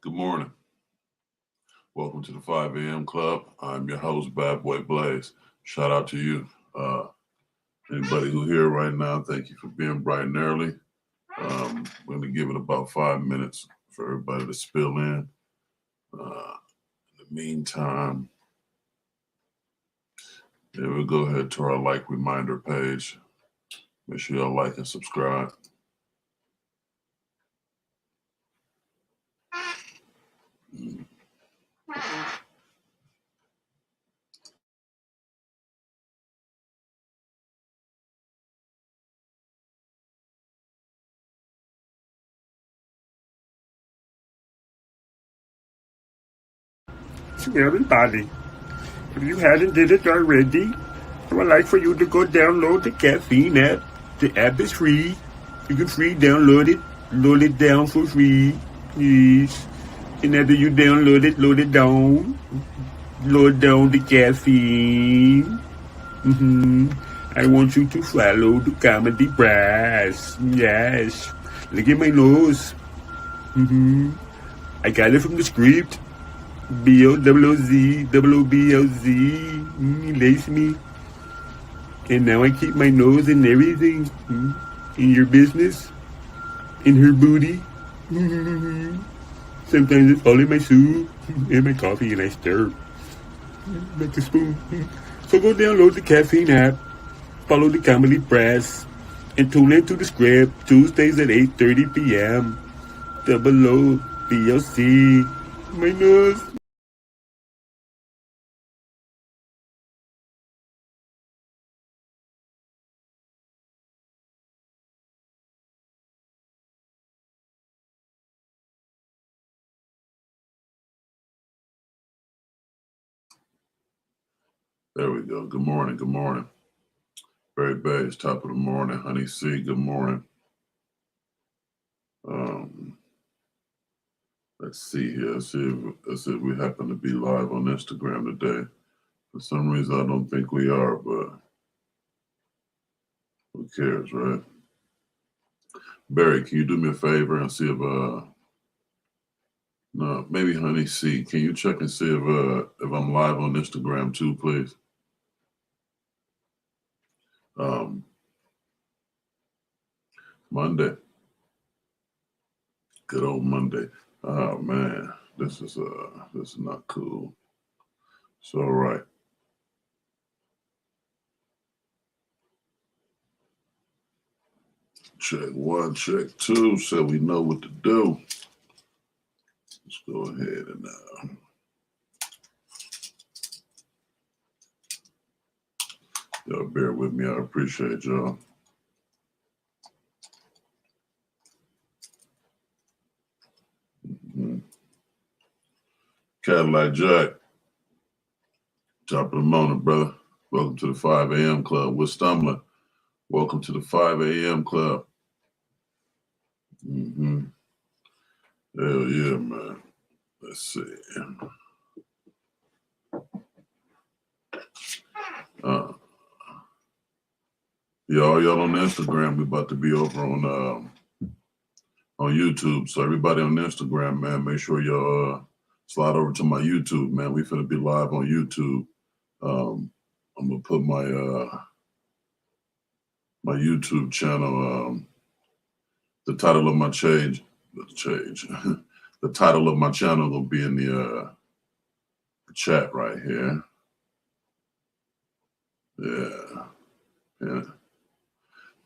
Good morning. Welcome to the 5 a.m. Club. I'm your host, Bad Boy Blaze. Shout out to you. Anybody who here right now, thank you for being bright and early. We're going to give it about 5 minutes for everybody to spill in. In the meantime, we'll go ahead to our like reminder page. Make sure y'all like and subscribe. To everybody, if you hadn't did it already, I would like for you to go download the caffeine app. The app is free. You can free download it. Load it down for free. Yes. And after you download it, load it down. Load down the caffeine. I want you to follow the comedy brass. Yes. Look at my nose. I got it from the script. B-O-Z-O-Z, B-O-Z, lace me. And now I keep my nose in everything. In your business. In her booty. Sometimes it's all in my soup. In my coffee and I stir. Like a spoon. So go download the caffeine app. Follow the comedy press. And tune into the script. Tuesdays at 8:30 p.m. Double O, B-O-C. My nose. There we go. Good morning. Good morning. Barry Bays, top of the morning. Honey C, good morning. Let's see here. Let's see if we happen to be live on Instagram today. For some reason, I don't think we are, but who cares, right? Barry, can you do me a favor and see if no, maybe Honey C. Can you check and see if I'm live on Instagram too, please? Monday. Good old Monday. Oh man, this is not cool. It's all right. Check one, check two, so we know what to do. Let's go ahead and y'all bear with me. I appreciate y'all. Cadillac Jack, top of the morning, brother. Welcome to the 5 a.m. Club. We're stumbling. Welcome to the 5 a.m. Club. Hell yeah, man. Let's see. Y'all on Instagram. We about to be over on YouTube. So everybody on Instagram, man, make sure y'all slide over to my YouTube, man. We finna be live on YouTube. I'm gonna put my my YouTube channel. The title of my the title of my channel will be in the chat right here.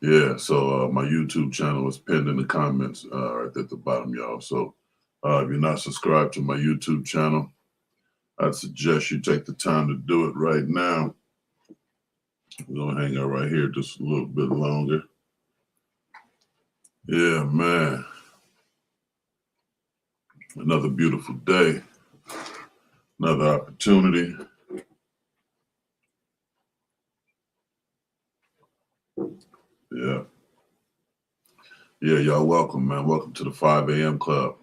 Yeah. So my YouTube channel is pinned in the comments right at the bottom, y'all. So if you're not subscribed to my YouTube channel, I'd suggest you take the time to do it right now. We're gonna hang out right here just a little bit longer. Yeah, man. Another beautiful day. Another opportunity. Yeah. Yeah, y'all welcome, man. Welcome to the 5 a.m. Club.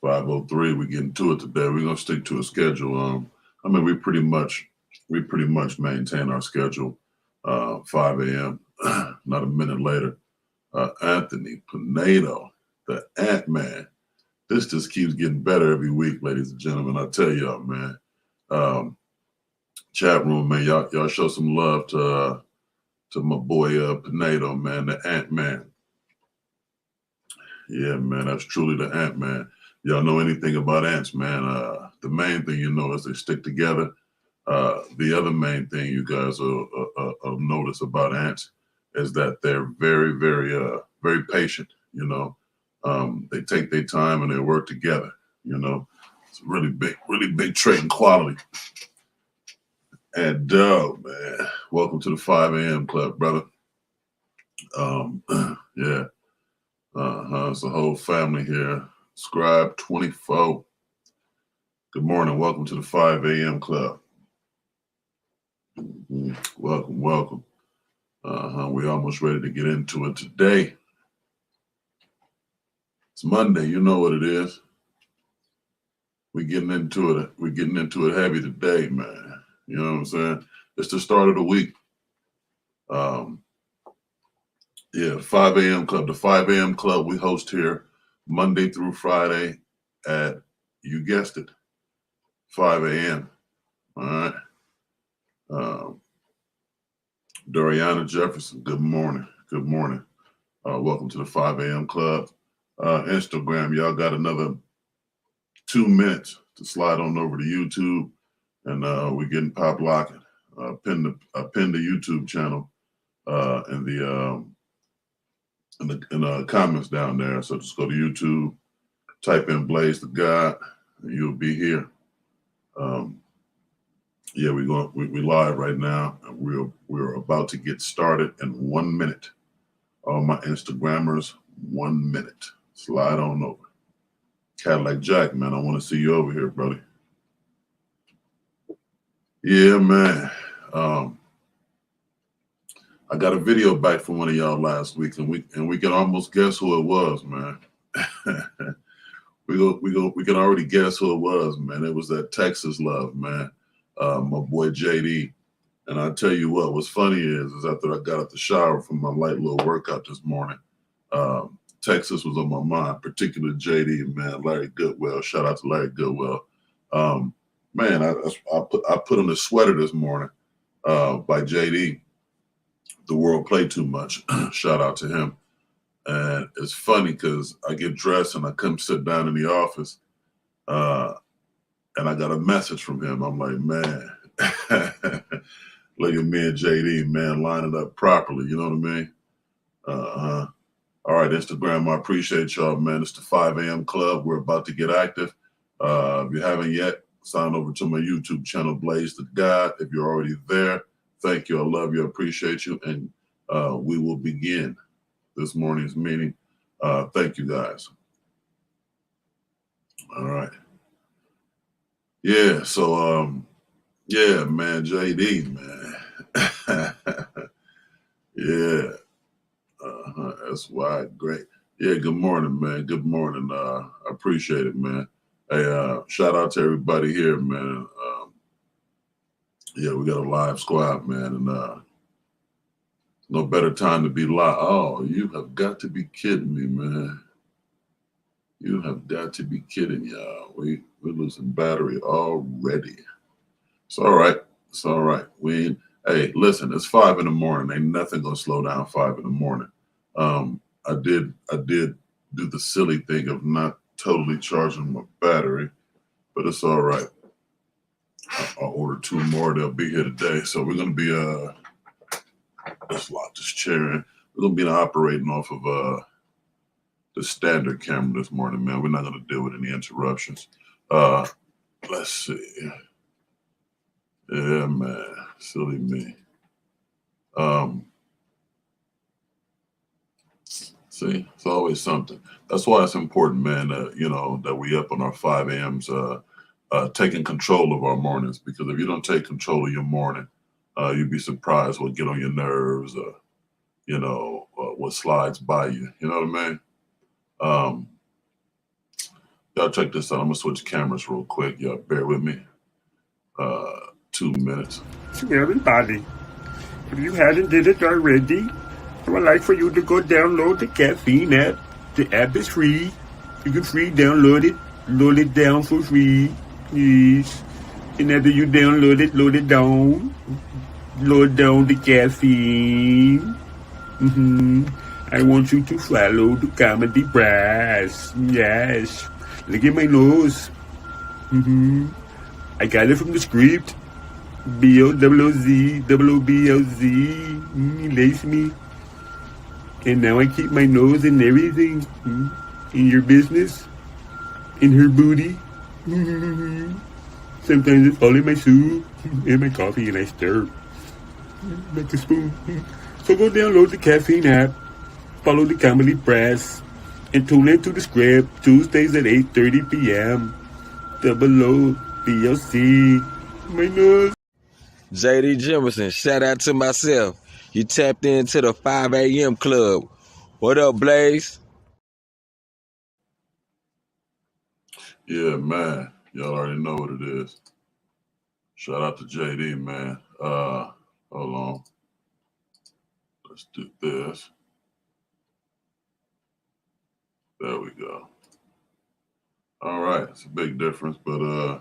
5:03. We're getting to it today. We're gonna stick to a schedule. I mean, we pretty much maintain our schedule. 5 a.m. Not a minute later. Anthony Pinedo. the Ant-Man. This just keeps getting better every week, ladies and gentlemen. I tell y'all, man. Chat room, man, y'all show some love to my boy Pinedo, man, the Ant-Man. Yeah, man, that's truly the Ant-Man. Y'all know anything about ants, man? The main thing you know is they stick together. The other main thing you guys will notice about ants is that they're very, very patient. You know, they take their time and they work together. You know, it's a really big trait and quality. And man, welcome to the 5 a.m. club, brother. Yeah, it's the whole family here. Scribe 24. Good morning. Welcome to the 5 a.m. club. Welcome. We're almost ready to get into it today. It's Monday. You know what it is. We're getting into it. We're getting into it heavy today, man. You know what I'm saying? It's the start of the week. Yeah, 5 a.m. club. The 5 a.m. club we host here Monday through Friday at, you guessed it, 5 a.m. All right. Doriana Jefferson, good morning. Good morning. Welcome to the 5 a.m. club. Instagram, y'all got another 2 minutes to slide on over to YouTube, and we're getting pop locking. Pin the YouTube channel in the comments down there. So just go to YouTube, type in Blaze the God, and you'll be here. Yeah, we live right now, and we're about to get started in 1 minute. All my Instagrammers, 1 minute. Slide on over. Cadillac Jack, man, I want to see you over here, brother. Yeah, man. I got a video back from one of y'all last week, and we can almost guess who it was, man. We can already guess who it was, man. It was that Texas love, man. My boy JD. And I tell you what's funny is after I got out the shower from my light little workout this morning, Texas was on my mind, particularly JD, man. Larry Goodwell. Shout out to Larry Goodwell. Man, I put on a sweater this morning by JD. The World Play Too Much. Shout out to him. And it's funny because I get dressed and I come sit down in the office, and I got a message from him. I'm like, man, look at me and JD, man, lining up properly. You know what I mean? All right, Instagram, I appreciate y'all, man. It's the 5 a.m. club. We're about to get active. If you haven't yet, sign over to my YouTube channel, Blaze the God. If you're already there, thank you. I love you. I appreciate you. And we will begin this morning's meeting. Thank you, guys. All right. Yeah, so, yeah, man, JD, man. Yeah. That's why. Great. Yeah, good morning, man. Good morning. I appreciate it, man. Hey, shout out to everybody here, man. Yeah, we got a live squad, man, and no better time to be live. Oh, you have got to be kidding me, man. You have got to be kidding, y'all. We're losing battery already. It's all right. It's all right. Hey, listen, it's 5 in the morning. Ain't nothing gonna slow down 5 in the morning. I did do the silly thing of not totally charging my battery, but it's all right. I'll order 2 more. They'll be here today. So we're gonna be let's lock this chair in. We're gonna be operating off of the standard camera this morning, man. We're not gonna deal with any interruptions. Let's see. Yeah, man. Silly me. See, it's always something. That's why it's important, man, that we up on our 5 a.m.s, taking control of our mornings, because if you don't take control of your morning, you'd be surprised what get on your nerves, what slides by you. You know what I mean? Y'all check this out. I'm gonna switch cameras real quick. Y'all bear with me. 2 minutes. Everybody, if you hadn't did it already, I would like for you to go download the caffeine app The app is free. You can free download it. Load it down for free. Yes. And after you download it, load it down. Load down the caffeine. I want you to follow the comedy brass. Yes. Look at my nose. I got it from the script. B-O-O-Z, O-O-B-O-Z. Lace me. And now I keep my nose in everything. In your business. In her booty. Sometimes it's all in my soup. In my coffee and I stir. Like a spoon. So go download the caffeine app. Follow the comedy press. And tune into the script. Tuesdays at 8:30 p.m. O-O-B-O-C. My nose. JD Jimerson, shout out to myself. You tapped into the 5 a.m. club. What up, Blaze? Yeah, man. Y'all already know what it is. Shout out to JD, man. Hold on. Let's do this. There we go. All right. It's a big difference, but I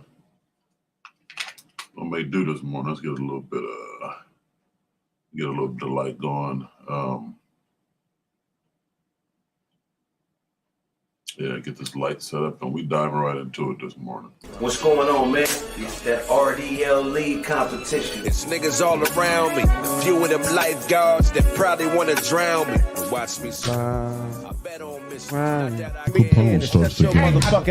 may do this morning. Let's get a little bit of light going. Yeah, get this light set up, and we diving right into it this morning. What's going on, man? It's that RDL league competition. It's niggas all around me. Few of them lifeguards that probably want to drown me. Watch me swim. I bet on Miss Capone starts the game with Double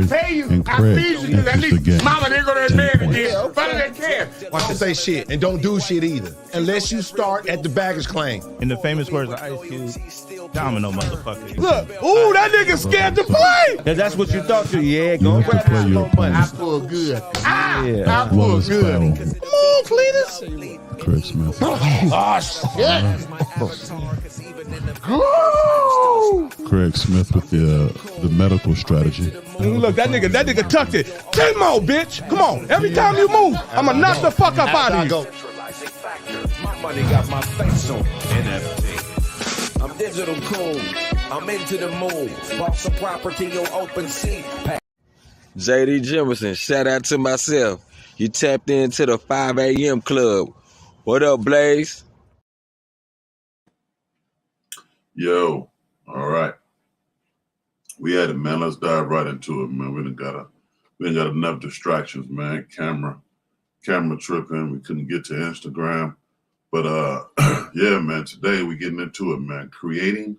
Dre and Craig enters the game. Mama, they gonna admit again. Better than can. Watch to say shit and don't do shit either, unless you start at the baggage claim. In the famous words of Ice Cube, domino motherfucker. Look, ooh, that nigga scared to play. Cause that's what you thought to. Yeah, You go have to grab play that your little money. opponent. Pull good. Yeah. I pull Wallace good. Battle, Come on, Cletus. Craig Smith. Oh, shit. Craig Smith with the medical strategy. Look, that nigga tucked it. 10 more, bitch. Come on. Every time you move, I'ma knock the fuck up out of you. My money got my face on NFT. I'm digital cool. I'm into the move. Bought some property on OpenSea. JD Jimerson, shout out to myself. You tapped into the 5 a.m. club. What up, Blaze? Yo, all right. We had it, man. Let's dive right into it, man. We ain't got enough distractions, man. Camera tripping. We couldn't get to Instagram. But yeah, man, today we getting into it, man. Creating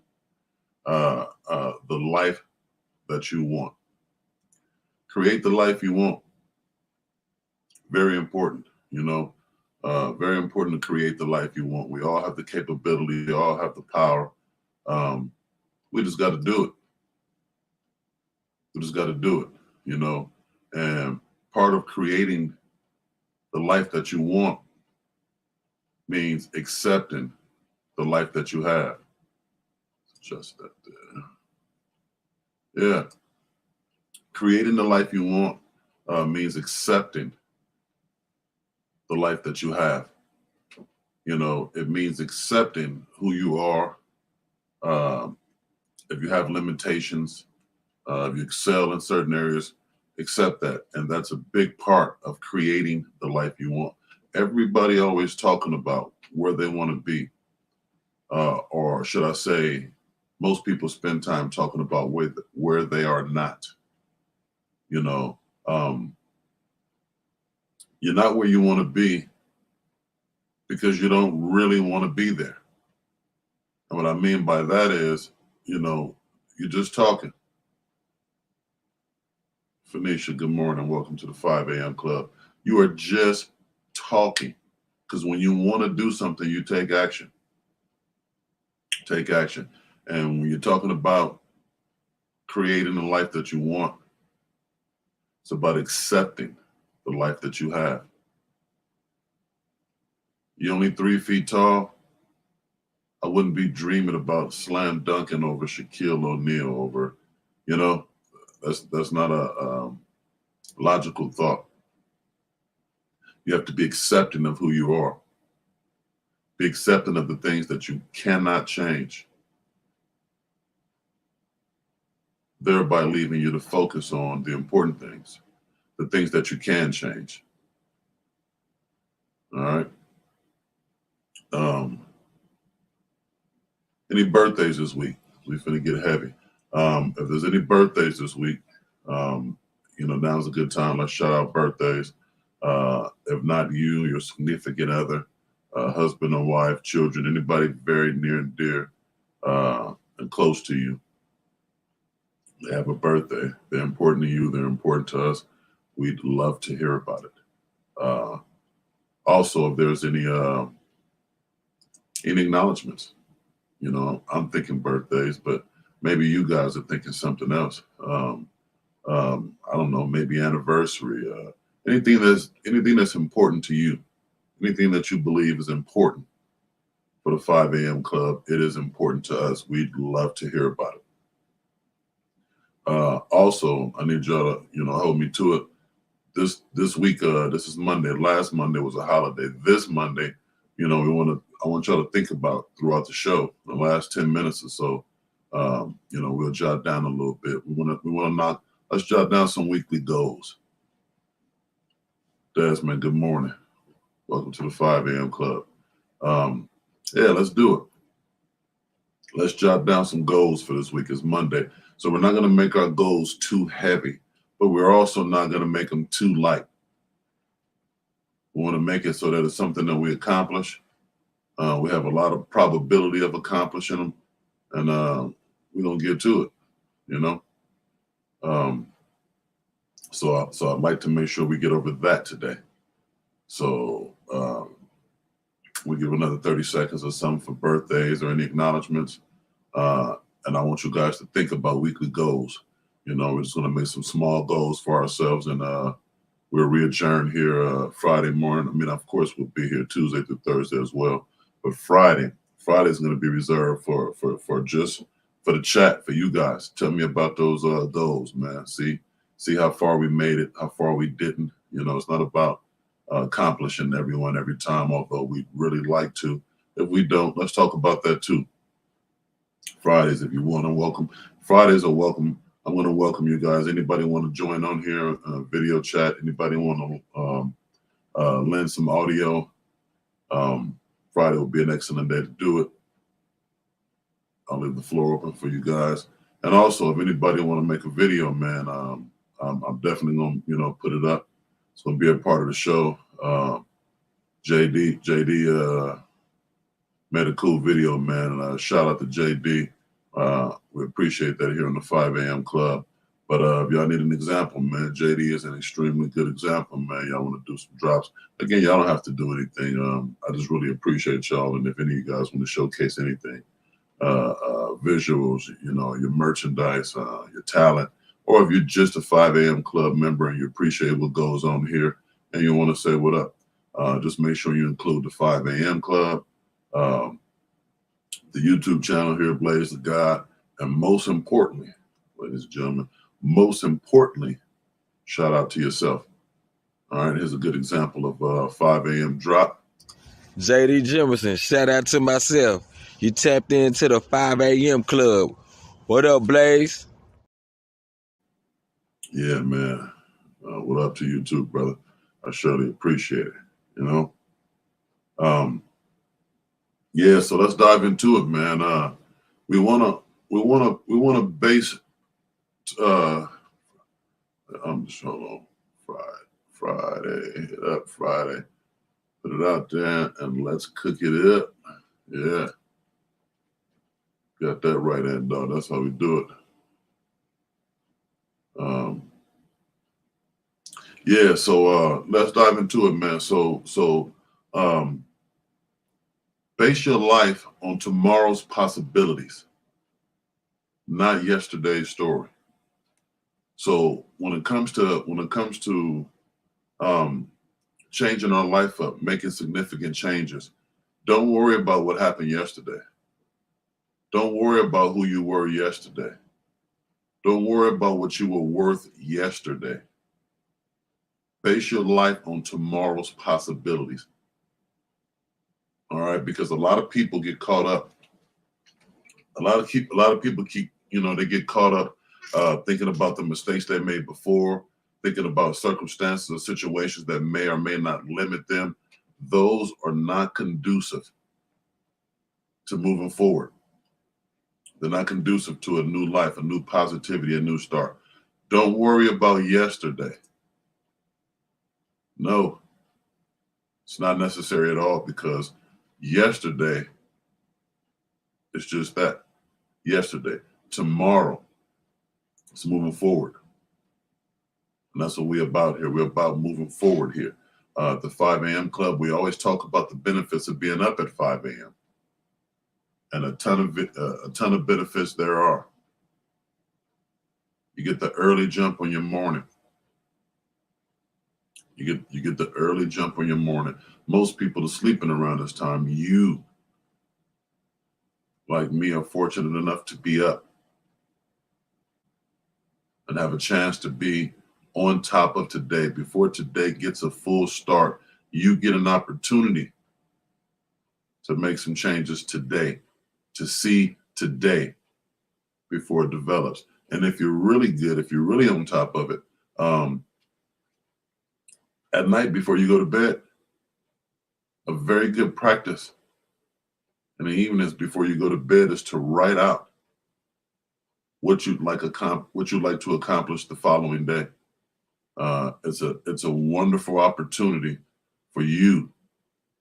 the life that you want. Create the life you want. Very important, you know. Very important to create the life you want. We all have the capability. We all have the power. We just got to do it. We just got to do it, you know. And part of creating the life that you want means accepting the life that you have. Just that there. Yeah. Creating the life you want means accepting the life that you have. You know, it means accepting who you are. If you have limitations, if you excel in certain areas, accept that. And that's a big part of creating the life you want. Everybody always talking about where they want to be. Or should I say, most people spend time talking about where they are not. You know, you're not where you want to be because you don't really want to be there. And what I mean by that is, you know, you're just talking. Phoenicia, good morning. Welcome to the 5 a.m. club. You are just talking, because when you want to do something, you take action. Take action. And when you're talking about creating the life that you want, it's about accepting the life that you have. You're only 3 feet tall. I wouldn't be dreaming about slam dunking over Shaquille O'Neal over, you know, that's not a logical thought. You have to be accepting of who you are. Be accepting of the things that you cannot change. thereby leaving you to focus on the important things, the things that you can change. All right. Any birthdays this week? We finna get heavy. If there's any birthdays this week, now's a good time. Let's shout out birthdays. If not you, your significant other, husband or wife, children, anybody very near and dear and close to you, they have a birthday. They're important to you. They're important to us. We'd love to hear about it. Also, if there's any acknowledgments, I'm thinking birthdays, but maybe you guys are thinking something else. I don't know, maybe anniversary, anything that's important to you, anything that you believe is important for the 5 a.m. club. It is important to us. We'd love to hear about it. Also, I need y'all to, hold me to it. This week, this is Monday. Last Monday was a holiday. This Monday, I want y'all to think about throughout the show, the last 10 minutes or so. We'll jot down a little bit. Let's jot down some weekly goals. Desmond, good morning. Welcome to the 5 a.m. club. Let's do it. Let's jot down some goals for this week. It's Monday. So we're not going to make our goals too heavy, but we're also not going to make them too light. We want to make it so that it's something that we accomplish. We have a lot of probability of accomplishing them, and we're going to get to it, So I'd like to make sure we get over that today. So we give another 30 seconds or something for birthdays or any acknowledgments. And I want you guys to think about weekly goals. We're just going to make some small goals for ourselves, and we'll re-adjourn here Friday morning. I mean, of course, we'll be here Tuesday through Thursday as well. But Friday is going to be reserved for the chat, for you guys. Tell me about those goals, man. See how far we made it, how far we didn't. It's not about accomplishing everyone every time, although we'd really like to. If we don't, let's talk about that too. Fridays, if you want to welcome. Fridays are welcome. I'm going to welcome you guys. Anybody want to join on here, video chat? Anybody want to lend some audio? Friday will be an excellent day to do it. I'll leave the floor open for you guys. And also, if anybody want to make a video, man, I'm definitely going to put it up. It's going to be a part of the show. JD made a cool video, man. And shout out to JD. We appreciate that here in the 5 a.m. club. But if y'all need an example, man, JD is an extremely good example, man. Y'all want to do some drops. Again, y'all don't have to do anything. I just really appreciate y'all. And if any of you guys want to showcase anything, visuals, your merchandise, your talent, or if you're just a 5 a.m. club member and you appreciate what goes on here and you want to say what up, just make sure you include the 5 a.m. club, the YouTube channel here, Blaze the God, and most importantly, ladies and gentlemen, shout out to yourself. All right, here's a good example of 5 a.m. drop. JD Jimerson, shout out to myself. You tapped into the 5 a.m. club. What up, Blaze? Yeah, man. What up to you too, brother? I surely appreciate it. Yeah, so let's dive into it, man. We wanna base. I'm just hold on. Friday, hit up Friday. Put it out there and let's cook it up. Yeah. Got that right, and dog. That's how we do it. Yeah, so let's dive into it, man. So base your life on tomorrow's possibilities, not yesterday's story. So when it comes to changing our life up, making significant changes, don't worry about what happened yesterday. Don't worry about who you were yesterday. Don't worry about what you were worth yesterday. Base your life on tomorrow's possibilities. All right, because a lot of people get caught up. A lot of people keep, they get caught up thinking about the mistakes they made before, thinking about circumstances or situations that may or may not limit them. Those are not conducive to moving forward. They're not conducive to a new life, a new positivity, a new start. Don't worry about yesterday. No, it's not necessary at all, because yesterday is just that, yesterday. Tomorrow, it's moving forward. And that's what we're about here. We're about moving forward here. The 5 a.m. club, we always talk about the benefits of being up at 5 a.m. And a ton of benefits there are. You get the early jump on your morning. You get the early jump on your morning. Most people are sleeping around this time. You, like me, are fortunate enough to be up and have a chance to be on top of today. Before today gets a full start, you get an opportunity to make some changes today, to see today before it develops. And if you're really good, if you're really on top of it, at night before you go to bed, a very good practice in the evenings before you go to bed is to write out what you'd like to accomplish the following day. It's a wonderful opportunity for you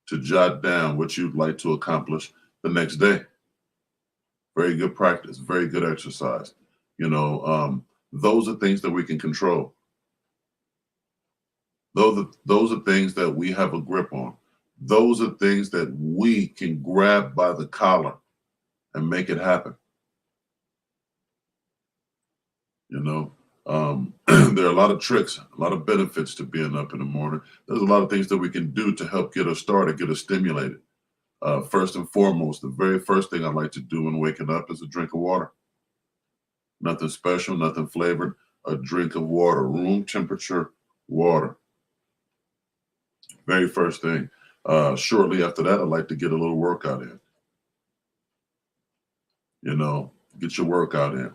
to jot down what you'd like to accomplish the next day. Very good practice, very good exercise. Those are things that we can control. Those are things that we have a grip on. Those are things that we can grab by the collar and make it happen. There are a lot of tricks, a lot of benefits to being up in the morning. There's a lot of things that we can do to help get us started, get us stimulated. First and foremost, the very first thing I like to do when waking up is a drink of water. Nothing special, nothing flavored, a drink of water, room temperature water. Very first thing. Shortly after that, I like to get a little workout in. Get your workout in.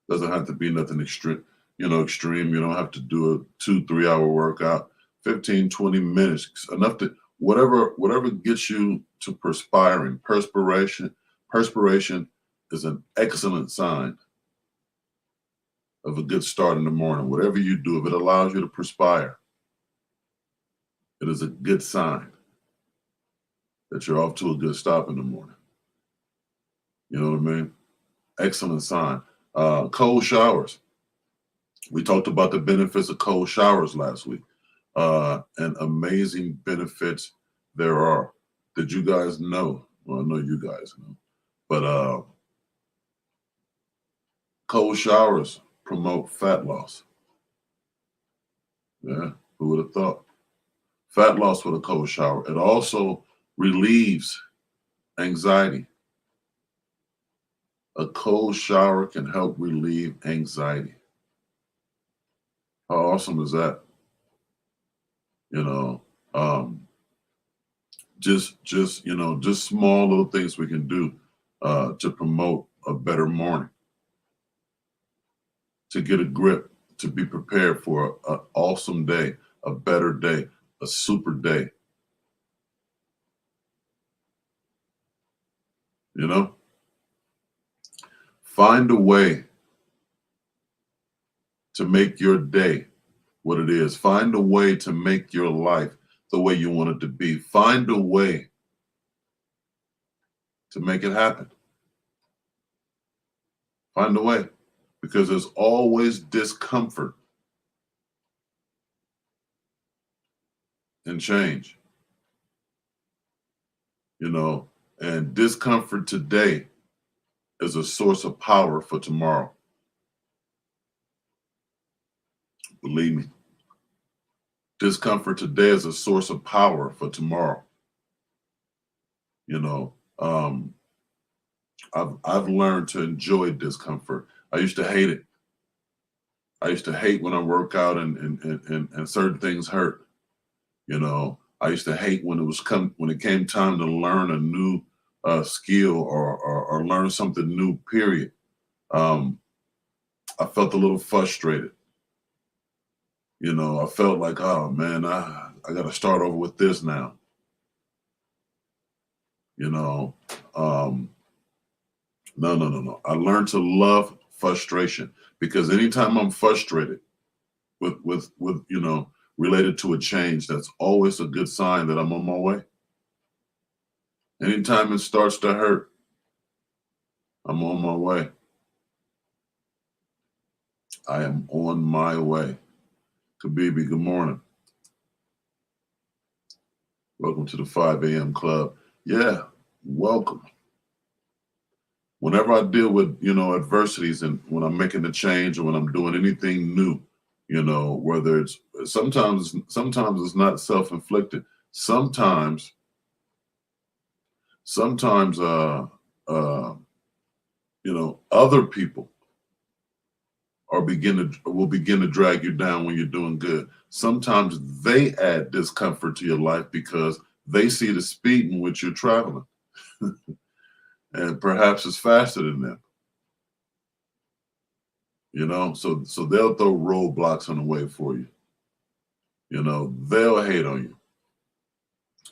Doesn't have to be nothing extreme. You don't have to do a 2-3 hour workout. 15-20 minutes, enough to whatever gets you to perspiring. Perspiration is an excellent sign of a good start in the morning. Whatever you do, if it allows you to perspire, it is a good sign that you're off to a good stop in the morning. You know what I mean? Excellent sign. Cold showers. We talked about the benefits of cold showers last week, and amazing benefits there are. Did you guys know? Well, I know you guys know, but cold showers promote fat loss. Yeah, who would have thought? Fat loss with a cold shower. It also relieves anxiety. A cold shower can help relieve anxiety. How awesome is that? Just small little things we can do to promote a better morning, to get a grip, to be prepared for an awesome day, a better day, a super day. Find a way to make your day what it is. Find a way to make your life the way you want it to be. Find a way to make it happen. Find a way, because there's always discomfort in change. And discomfort today is a source of power for tomorrow. Believe me. Discomfort today is a source of power for tomorrow. I've learned to enjoy discomfort. I used to hate it. I used to hate when I work out and certain things hurt. I used to hate when it came time to learn a new skill or learn something new, period. I felt a little frustrated. You know, I felt like, oh man, I got to start over with this now. You know, no. I learned to love frustration because anytime I'm frustrated with you know, related to a change, that's always a good sign that I'm on my way. Anytime it starts to hurt, I'm on my way. I am on my way. Kabibi, good morning. Welcome to the 5 a.m. club. Yeah, welcome. Whenever I deal with, you know, adversities and when I'm making a change or when I'm doing anything new, you know, whether it's sometimes it's not self-inflicted. Sometimes you know, other people will begin to drag you down when you're doing good. Sometimes they add discomfort to your life because they see the speed in which you're traveling. And perhaps it's faster than them. You know, so they'll throw roadblocks on the way for you. You know, they'll hate on you.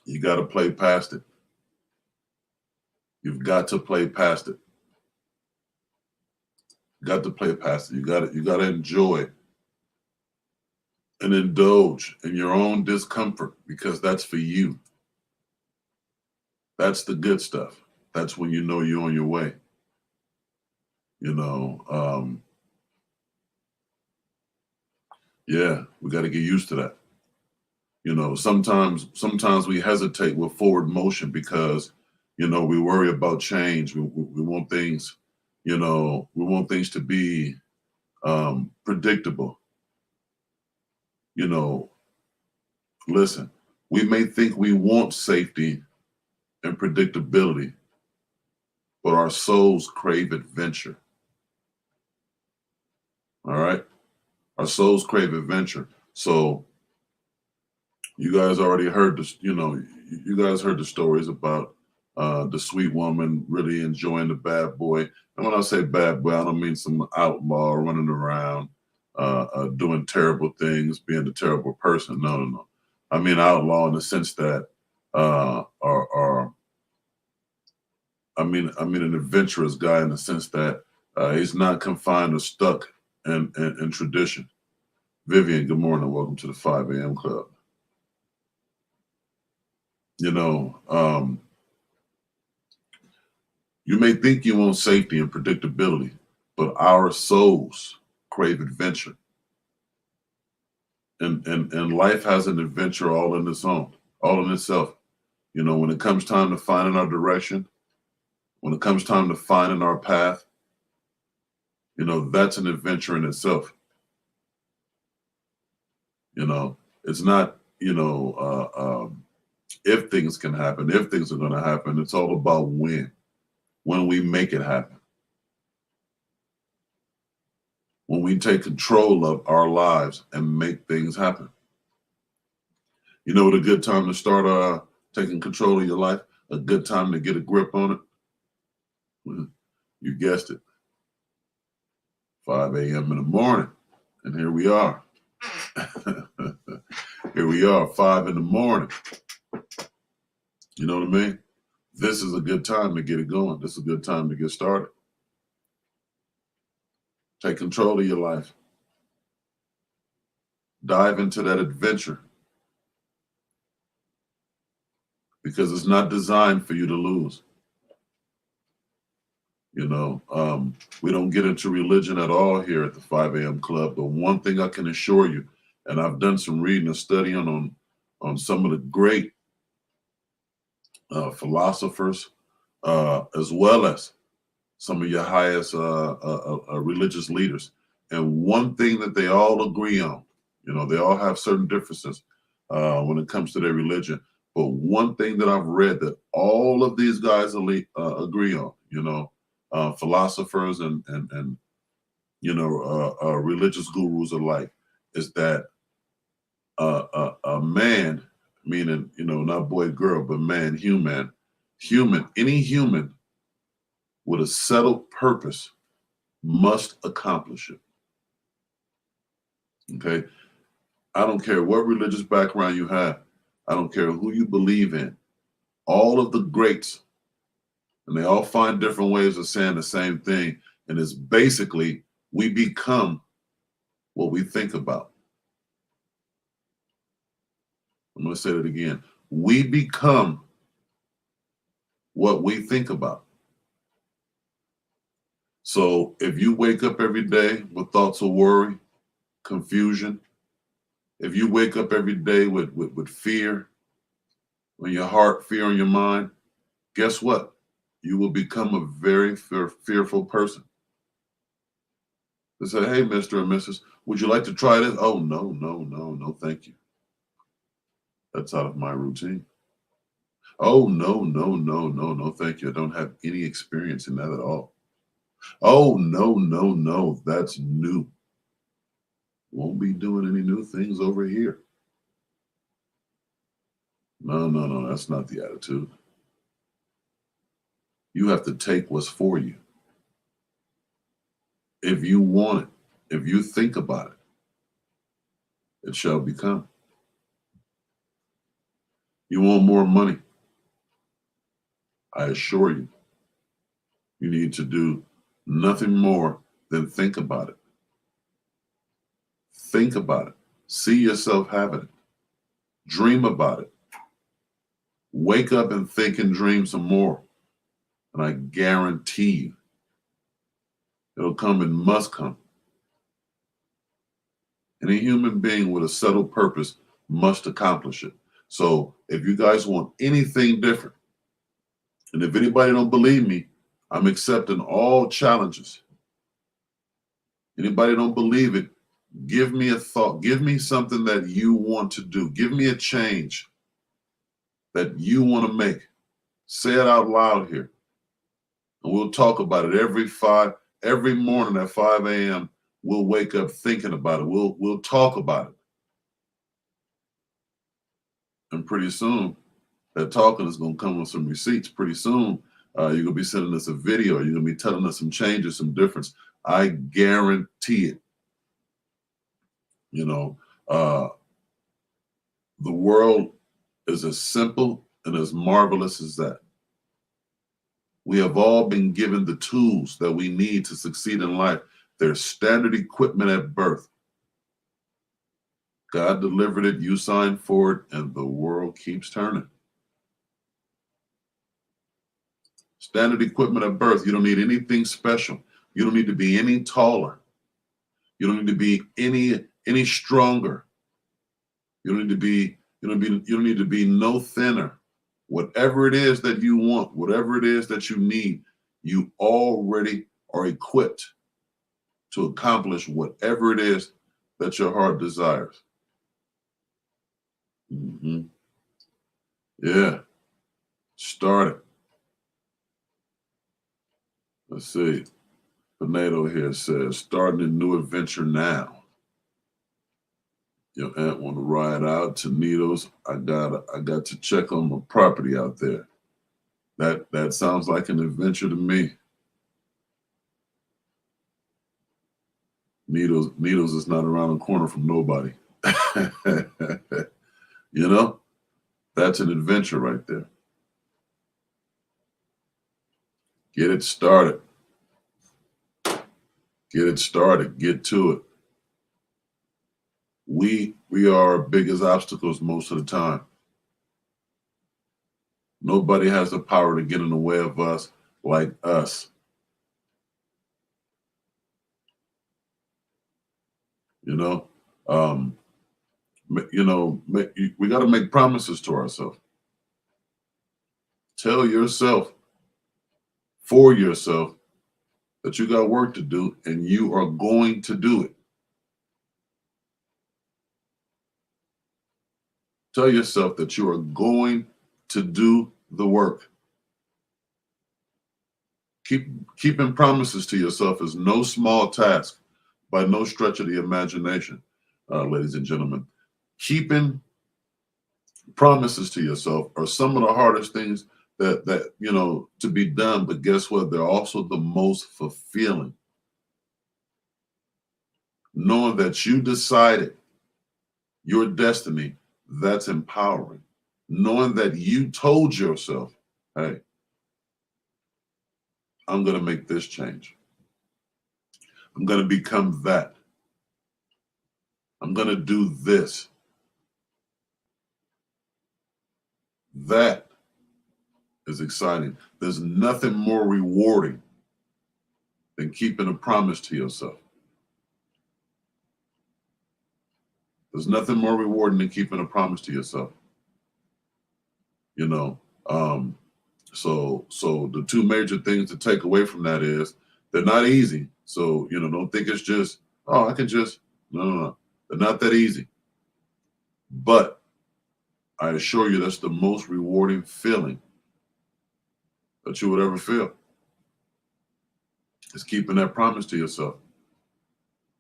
You got to play past it. You've got to play past it. You got to play past it. You got to enjoy and indulge in your own discomfort because that's for you. That's the good stuff. That's when you know you're on your way. You know, yeah, we got to get used to that. You know, sometimes we hesitate with forward motion because, you know, we worry about change. We want things, you know, we want things to be predictable. You know, listen, we may think we want safety and predictability, but our souls crave adventure. All right? Our souls crave adventure. So you guys already heard this, you know, you guys heard the stories about the sweet woman really enjoying the bad boy. And when I say bad boy, I don't mean some outlaw running around doing terrible things, being a terrible person. No. I mean outlaw in the sense that I mean an adventurous guy in the sense that he's not confined or stuck in tradition. Vivian, good morning. Welcome to the 5 a.m. club. You know, you may think you want safety and predictability, but our souls crave adventure. And life has an adventure all in its own, all in itself. You know, when it comes time to finding our direction, when it comes time to finding our path, you know, that's an adventure in itself. You know, it's not, you know, if things can happen, if things are going to happen. It's all about when we make it happen. When we take control of our lives and make things happen. You know what a good time to start taking control of your life? A good time to get a grip on it? You guessed it. 5 a.m. in the morning. And here we are. Here we are, 5 in the morning. You know what I mean? This is a good time to get it going. This is a good time to get started. Take control of your life. Dive into that adventure. Because it's not designed for you to lose. You know, we don't get into religion at all here at the 5 a.m. club, but one thing I can assure you, and I've done some reading and studying on some of the great philosophers, as well as some of your highest religious leaders. And one thing that they all agree on, you know, they all have certain differences when it comes to their religion. But one thing that I've read that all of these guys agree on, you know, philosophers and you know, religious gurus alike, is that a man, meaning, you know, not boy, girl, but man, human, any human with a settled purpose must accomplish it. Okay? I don't care what religious background you have. I don't care who you believe in. All of the greats, and they all find different ways of saying the same thing. And it's basically we become what we think about. I'm going to say that again. We become what we think about. So if you wake up every day with thoughts of worry, confusion, if you wake up every day with fear on your heart, fear on your mind, guess what? You will become a very fearful person. They say, hey, Mr. or Mrs., would you like to try this? Oh, no, no, no, no, thank you. That's out of my routine. Oh, no, no, no, no, no, thank you. I don't have any experience in that at all. Oh, no, no, no, that's new. Won't be doing any new things over here. No, no, no, that's not the attitude. You have to take what's for you. If you want it, if you think about it, it shall become. You want more money? I assure you, you need to do nothing more than think about it. Think about it. See yourself having it. Dream about it. Wake up and think and dream some more. And I guarantee you, it'll come and must come. Any human being with a settled purpose must accomplish it. So if you guys want anything different, and if anybody don't believe me, I'm accepting all challenges. Anybody don't believe it, give me a thought. Give me something that you want to do. Give me a change that you want to make. Say it out loud here. And we'll talk about it every morning at 5 a.m. We'll wake up thinking about it. We'll talk about it. And pretty soon, that talking is going to come with some receipts. Pretty soon, you're going to be sending us a video. You're going to be telling us some changes, some difference. I guarantee it. You know, the world is as simple and as marvelous as that. We have all been given the tools that we need to succeed in life. There's standard equipment at birth. God delivered it, you signed for it, and the world keeps turning. Standard equipment at birth. You don't need anything special. You don't need to be any taller. You don't need to be any stronger. You don't need to be no thinner. Whatever it is that you want, whatever it is that you need, you already are equipped to accomplish whatever it is that your heart desires. Yeah. Start it. Let's see. Tornado here says, starting a new adventure now. Your aunt want to ride out to Needles. I got to check on my property out there. That sounds like an adventure to me. Needles is not around the corner from nobody. You know, that's an adventure right there. Get it started. Get it started. Get to it. We are our biggest obstacles most of the time. Nobody has the power to get in the way of us like us. You know, we got to make promises to ourselves. Tell yourself, for yourself, that you got work to do and you are going to do it. Tell yourself that you are going to do the work. Keeping promises to yourself is no small task by no stretch of the imagination, ladies and gentlemen. Keeping promises to yourself are some of the hardest things that to be done, but guess what? They're also the most fulfilling. Knowing that you decided your destiny, that's empowering. Knowing that you told yourself, hey, I'm going to make this change. I'm going to become that. I'm going to do this. That is exciting. There's nothing more rewarding than keeping a promise to yourself. There's nothing more rewarding than keeping a promise to yourself. You know, so the two major things to take away from that is they're not easy. So, don't think it's just, oh, I can just, no. They're not that easy. But I assure you that's the most rewarding feeling that you would ever feel. Is keeping that promise to yourself.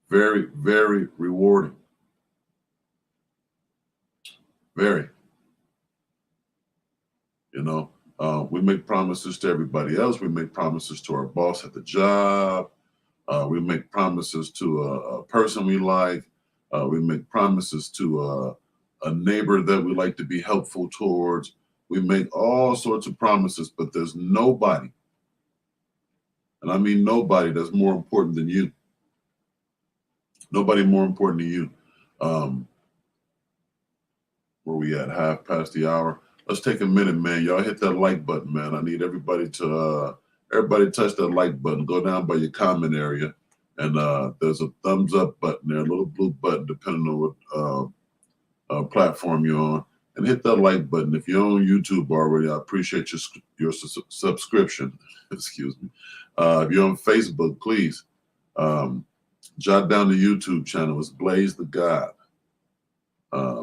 Very, very rewarding. Very. We make promises to everybody else. We make promises to our boss at the job. We make promises to a person we like. We make promises to a neighbor that we like to be helpful towards. We make all sorts of promises, but there's nobody, and I mean nobody, that's more important than you. Nobody more important than you. Where we at? Half past the hour. Let's take a minute, man. Y'all hit that like button, man. I need everybody to touch that like button. Go down by your comment area, and there's a thumbs up button there, a little blue button, depending on what platform you're on, and hit that like button. If you're on YouTube already, I appreciate your subscription. Excuse me. If you're on Facebook, please jot down the YouTube channel. It's Blaze the God.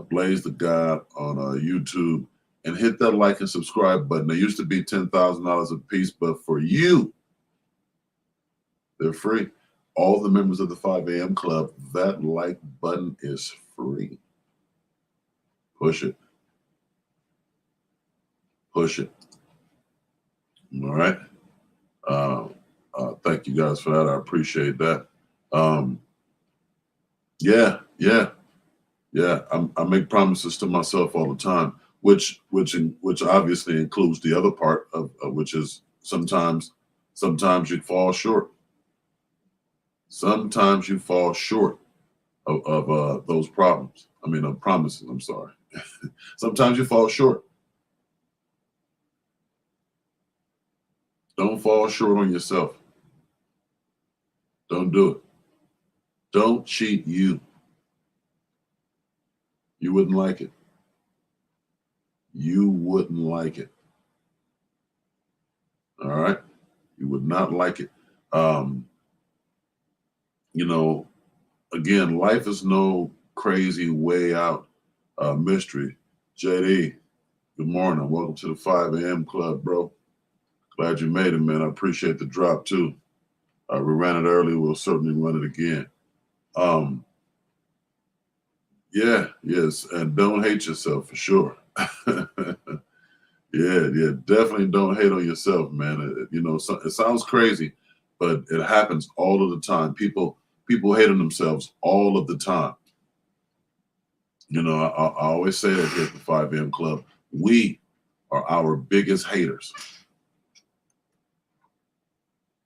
Blaze the God on YouTube, and hit that like and subscribe button. They used to be $10,000 a piece, but for you, they're free. All the members of the 5 a.m. Club, that like button is free. Push it. Push it. All right. Thank you guys for that. I appreciate that. Yeah. I make promises to myself all the time, which obviously includes the other part of which is sometimes you fall short. Sometimes you fall short of those problems. I mean, of promises. I'm sorry. Sometimes you fall short. Don't fall short on yourself. Don't do it. Don't cheat you. You wouldn't like it. You wouldn't like it. All right? You would not like it. Again, life is no crazy way out mystery. JD, good morning. Welcome to the 5 a.m. Club, bro. Glad you made it, man. I appreciate the drop, too. We ran it early. We'll certainly run it again. Yes, and don't hate yourself for sure. Yeah, definitely don't hate on yourself, man. It sounds crazy, but it happens all of the time. People hate on themselves all of the time. I always say that here at the 5 a.m. Club. We are our biggest haters.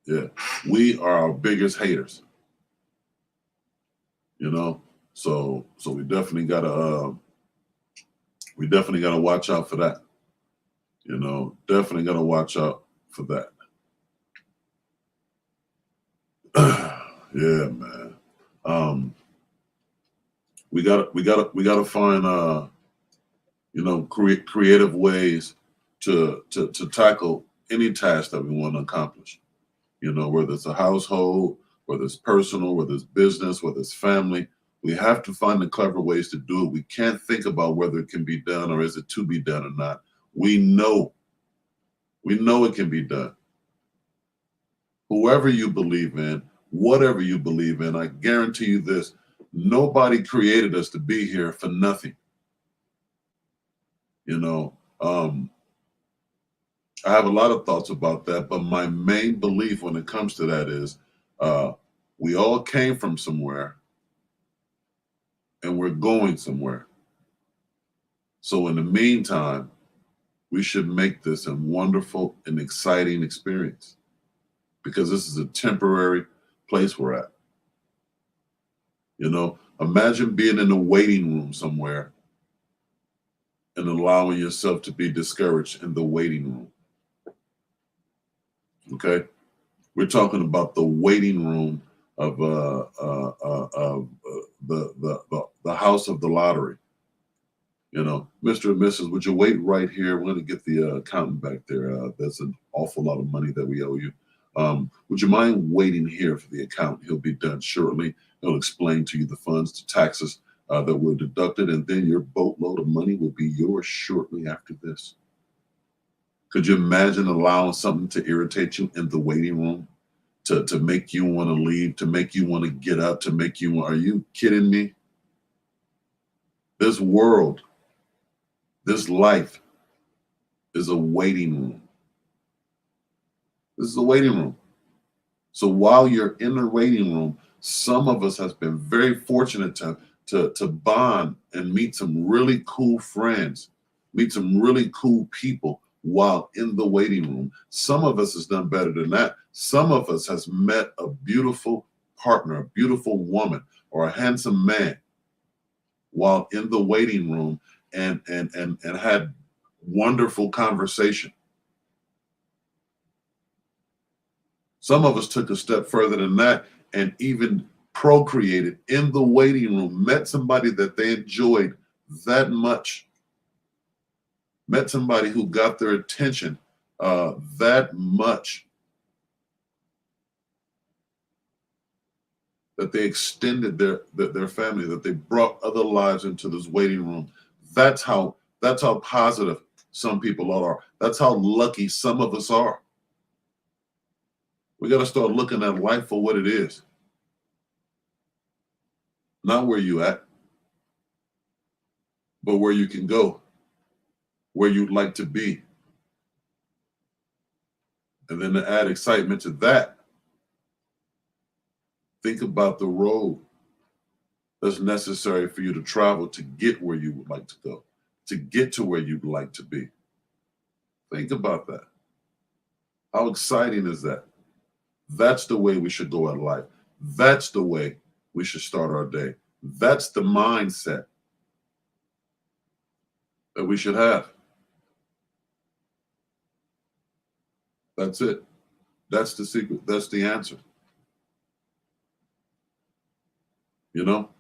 Yeah, we are our biggest haters. So we definitely gotta watch out for that. Definitely gotta watch out for that. Yeah, man. We gotta find creative ways to tackle any task that we want to accomplish. Whether it's a household, whether it's personal, whether it's business, whether it's family, we have to find the clever ways to do it. We can't think about whether it can be done or is it to be done or not. We know it can be done. Whoever you believe in, whatever you believe in, I guarantee you this, nobody created us to be here for nothing. I have a lot of thoughts about that, but my main belief when it comes to that is we all came from somewhere and we're going somewhere. So in the meantime, we should make this a wonderful and exciting experience, because this is a temporary place we're at. You know, imagine being in a waiting room somewhere and allowing yourself to be discouraged in the waiting room. Okay, we're talking about the waiting room of the house of the lottery. You know, Mr. and Mrs., would you wait right here? We're going to get the accountant back there. That's an awful lot of money that we owe you. Would you mind waiting here for the accountant? He'll be done shortly. He'll explain to you the funds, the taxes that were deducted, and then your boatload of money will be yours shortly after this. Could you imagine allowing something to irritate you in the waiting room, to make you want to leave, to make you want to get up, to make you want, are you kidding me? This world, this life is a waiting room. This is a waiting room. So while you're in the waiting room, some of us has been very fortunate to bond and meet some really cool friends, meet some really cool people while in the waiting room. Some of us has done better than that. Some of us has met a beautiful partner, a beautiful woman, or a handsome man while in the waiting room and had wonderful conversation. Some of us took a step further than that and even procreated in the waiting room, met somebody that they enjoyed that much, met somebody who got their attention that much, that they extended their family, that they brought other lives into this waiting room. That's how positive some people are. That's how lucky some of us are. We got to start looking at life for what it is, not where you at, but where you can go, where you'd like to be. And then to add excitement to that, think about the road that's necessary for you to travel to get where you would like to go, to get to where you'd like to be. Think about that. How exciting is that? That's the way we should go at life. That's the way we should start our day. That's the mindset that we should have. That's it. That's the secret. That's the answer. You know?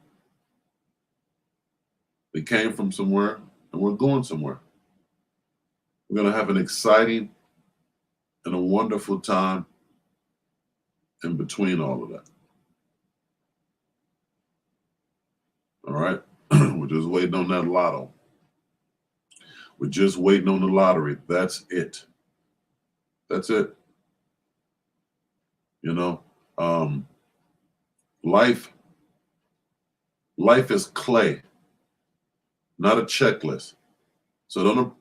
We came from somewhere and we're going somewhere. We're going to have an exciting and a wonderful time in between all of that. All right? We're just waiting on that lotto. We're just waiting on the lottery. That's it. That's it. You know, life is clay, not a checklist. So don't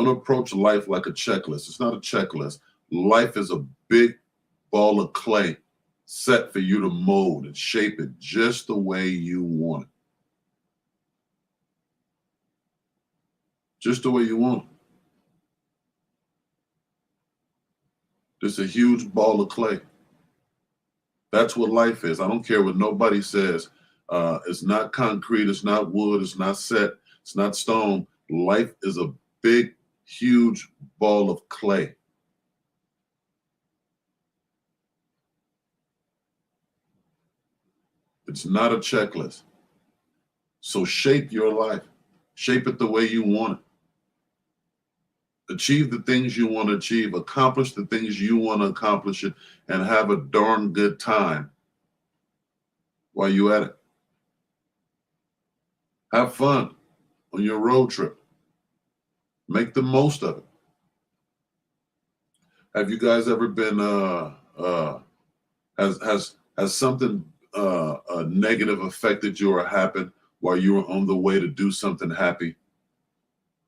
approach life like a checklist. It's not a checklist. Life is a big ball of clay set for you to mold and shape it just the way you want it. Just the way you want it. It's a huge ball of clay. That's what life is. I don't care what nobody says. It's not concrete. It's not wood. It's not set. It's not stone. Life is a big, huge ball of clay. It's not a checklist. So shape your life. Shape it the way you want it. Achieve the things you want to achieve. Accomplish the things you want to accomplish it, and have a darn good time while you're at it. Have fun on your road trip. Make the most of it. Have you guys ever been has something negative affected you or happened while you were on the way to do something happy?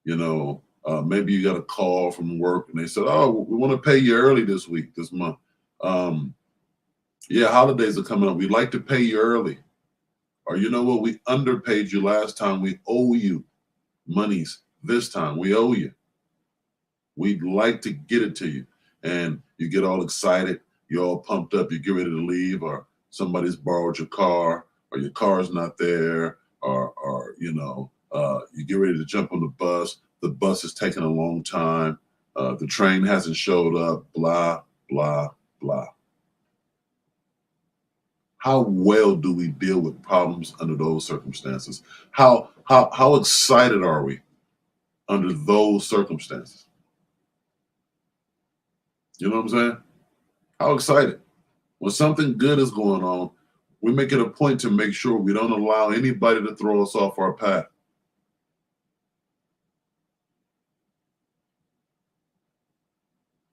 You know, maybe you got a call from work and they said, "Oh, we want to pay you early this month. Yeah, holidays are coming up. We'd like to pay you early." Or you know what, we underpaid you last time. We owe you monies this time. We owe you. We'd like to get it to you. And you get all excited. You're all pumped up. You get ready to leave, or somebody's borrowed your car, or your car's not there, or you get ready to jump on the bus. The bus is taking a long time. The train hasn't showed up, blah, blah, blah. How well do we deal with problems under those circumstances? How excited are we under those circumstances? You know what I'm saying? How excited? When something good is going on, we make it a point to make sure we don't allow anybody to throw us off our path.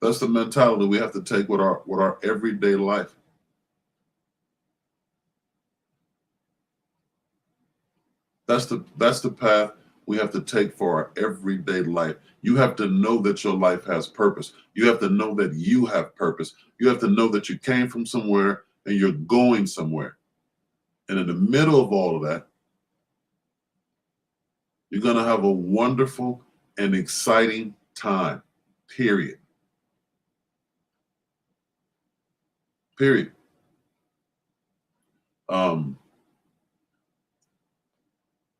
That's the mentality we have to take with our everyday life. That's the path we have to take for our everyday life. You have to know that your life has purpose. You have to know that you have purpose. You have to know that you came from somewhere and you're going somewhere. And in the middle of all of that, you're going to have a wonderful and exciting time, period. Period.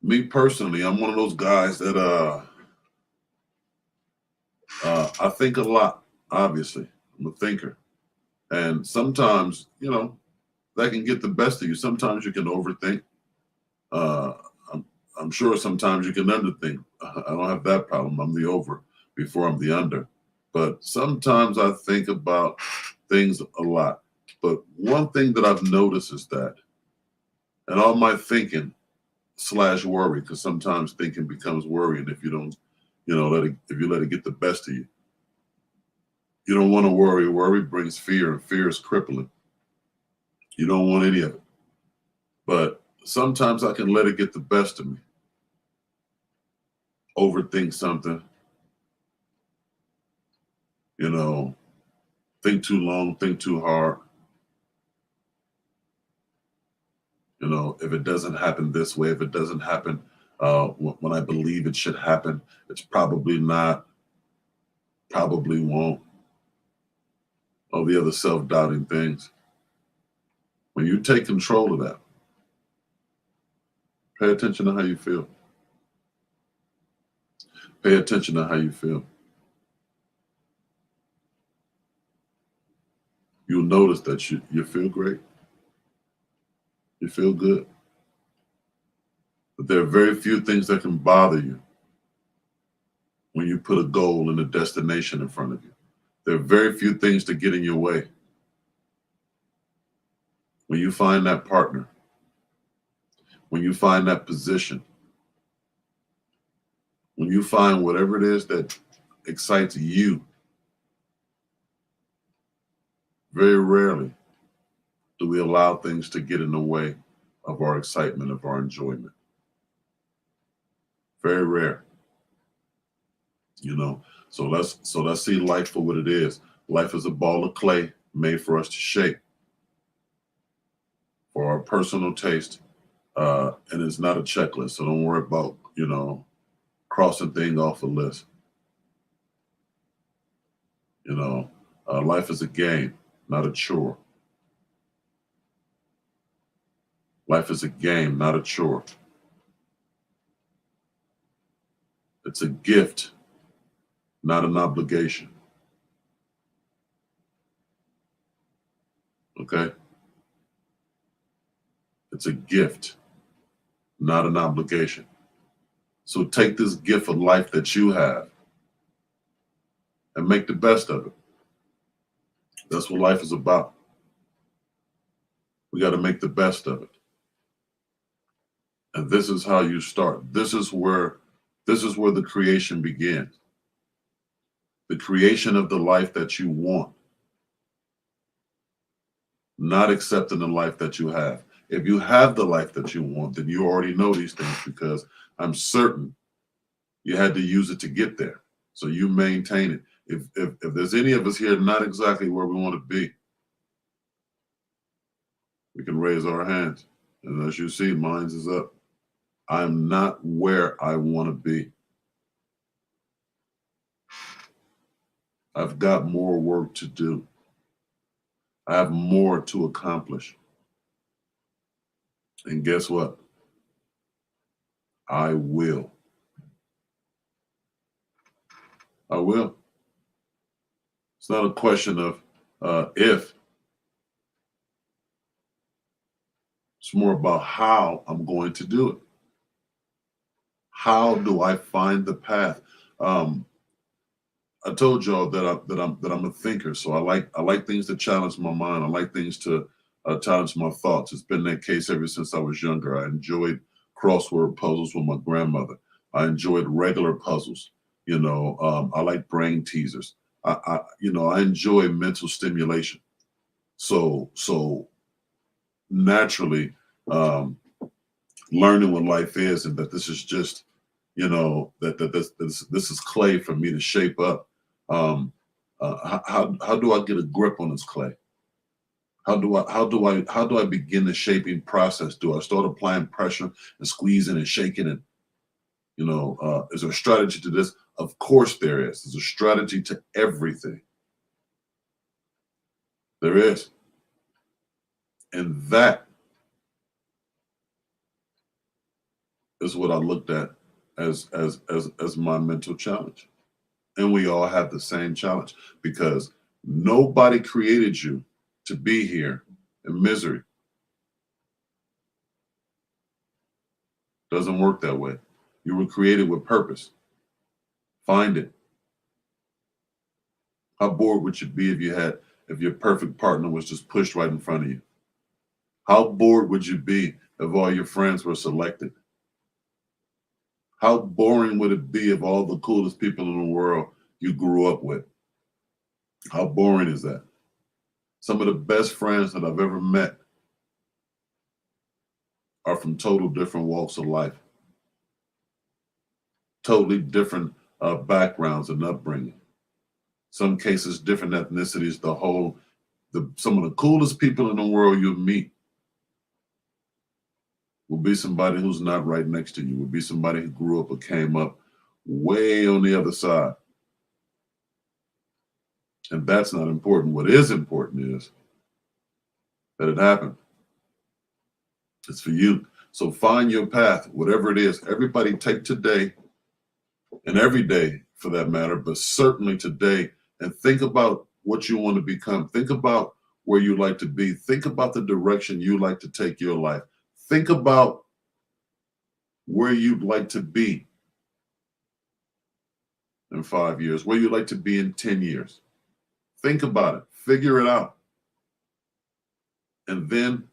Me personally, I'm one of those guys that I think a lot, obviously. I'm a thinker. And sometimes, that can get the best of you. Sometimes you can overthink. I'm sure sometimes you can underthink. I don't have that problem. I'm the over before I'm the under. But sometimes I think about things a lot. But one thing that I've noticed is that, and all my thinking / worry, because sometimes thinking becomes worrying if you don't, if you let it get the best of you. You don't want to worry. Worry brings fear, and fear is crippling. You don't want any of it. But sometimes I can let it get the best of me. Overthink something. Think too long, think too hard. If it doesn't happen this way, if it doesn't happen when I believe it should happen, it's probably not, probably won't. All the other self-doubting things. When you take control of that, pay attention to how you feel. Pay attention to how you feel. You'll notice that you feel great. You feel good. But there are very few things that can bother you when you put a goal and a destination in front of you. There are very few things that get in your way. When you find that partner, when you find that position, when you find whatever it is that excites you, very rarely do we allow things to get in the way of our excitement, of our enjoyment. Very rare. So let's see life for what it is. Life is a ball of clay made for us to shape for our personal taste, and it's not a checklist. So don't worry about crossing things off a list. Life is a game, not a chore. Life is a game, not a chore. It's a gift, not an obligation. Okay? It's a gift, not an obligation. So take this gift of life that you have and make the best of it. That's what life is about. We got to make the best of it. And this is how you start. This is where the creation begins. The creation of the life that you want. Not accepting the life that you have. If you have the life that you want, then you already know these things, because I'm certain you had to use it to get there. So you maintain it. If there's any of us here not exactly where we want to be, we can raise our hands. And as you see, mine's is up. I'm not where I want to be. I've got more work to do. I have more to accomplish. And guess what? I will. I will. It's not a question of if. It's more about how I'm going to do it. How do I find the path? I told y'all that I'm a thinker, so I like things to challenge my mind. I like things to challenge my thoughts. It's been that case ever since I was younger. I enjoyed crossword puzzles with my grandmother. I enjoyed regular puzzles. I like brain teasers. I enjoy mental stimulation. So naturally, learning what life is, and that this is just, that this is clay for me to shape up. How do I get a grip on this clay? How do I begin the shaping process? Do I start applying pressure and squeezing and shaking it? Is there a strategy to this? Of course there is. There's a strategy to everything. There is. And that is what I looked at as my mental challenge. And we all have the same challenge, because nobody created you to be here in misery. Doesn't work that way. You were created with purpose. Find it. How bored would you be if your perfect partner was just pushed right in front of you? How bored would you be if all your friends were selected? How boring would it be if all the coolest people in the world you grew up with? How boring is that? Some of the best friends that I've ever met are from total different walks of life, totally different backgrounds and upbringing. Some cases, different ethnicities. Some of the coolest people in the world you'll meet will be somebody who's not right next to you, will be somebody who grew up or came up way on the other side. And that's not important. What is important is that it happened. It's for you. So find your path, whatever it is. Everybody take today, and every day for that matter, but certainly today, and think about what you want to become. Think about where you like to be. Think about the direction you like to take your life. Think about where you'd like to be in 5 years, where you'd like to be in 10 years. Think about it. Figure it out. And then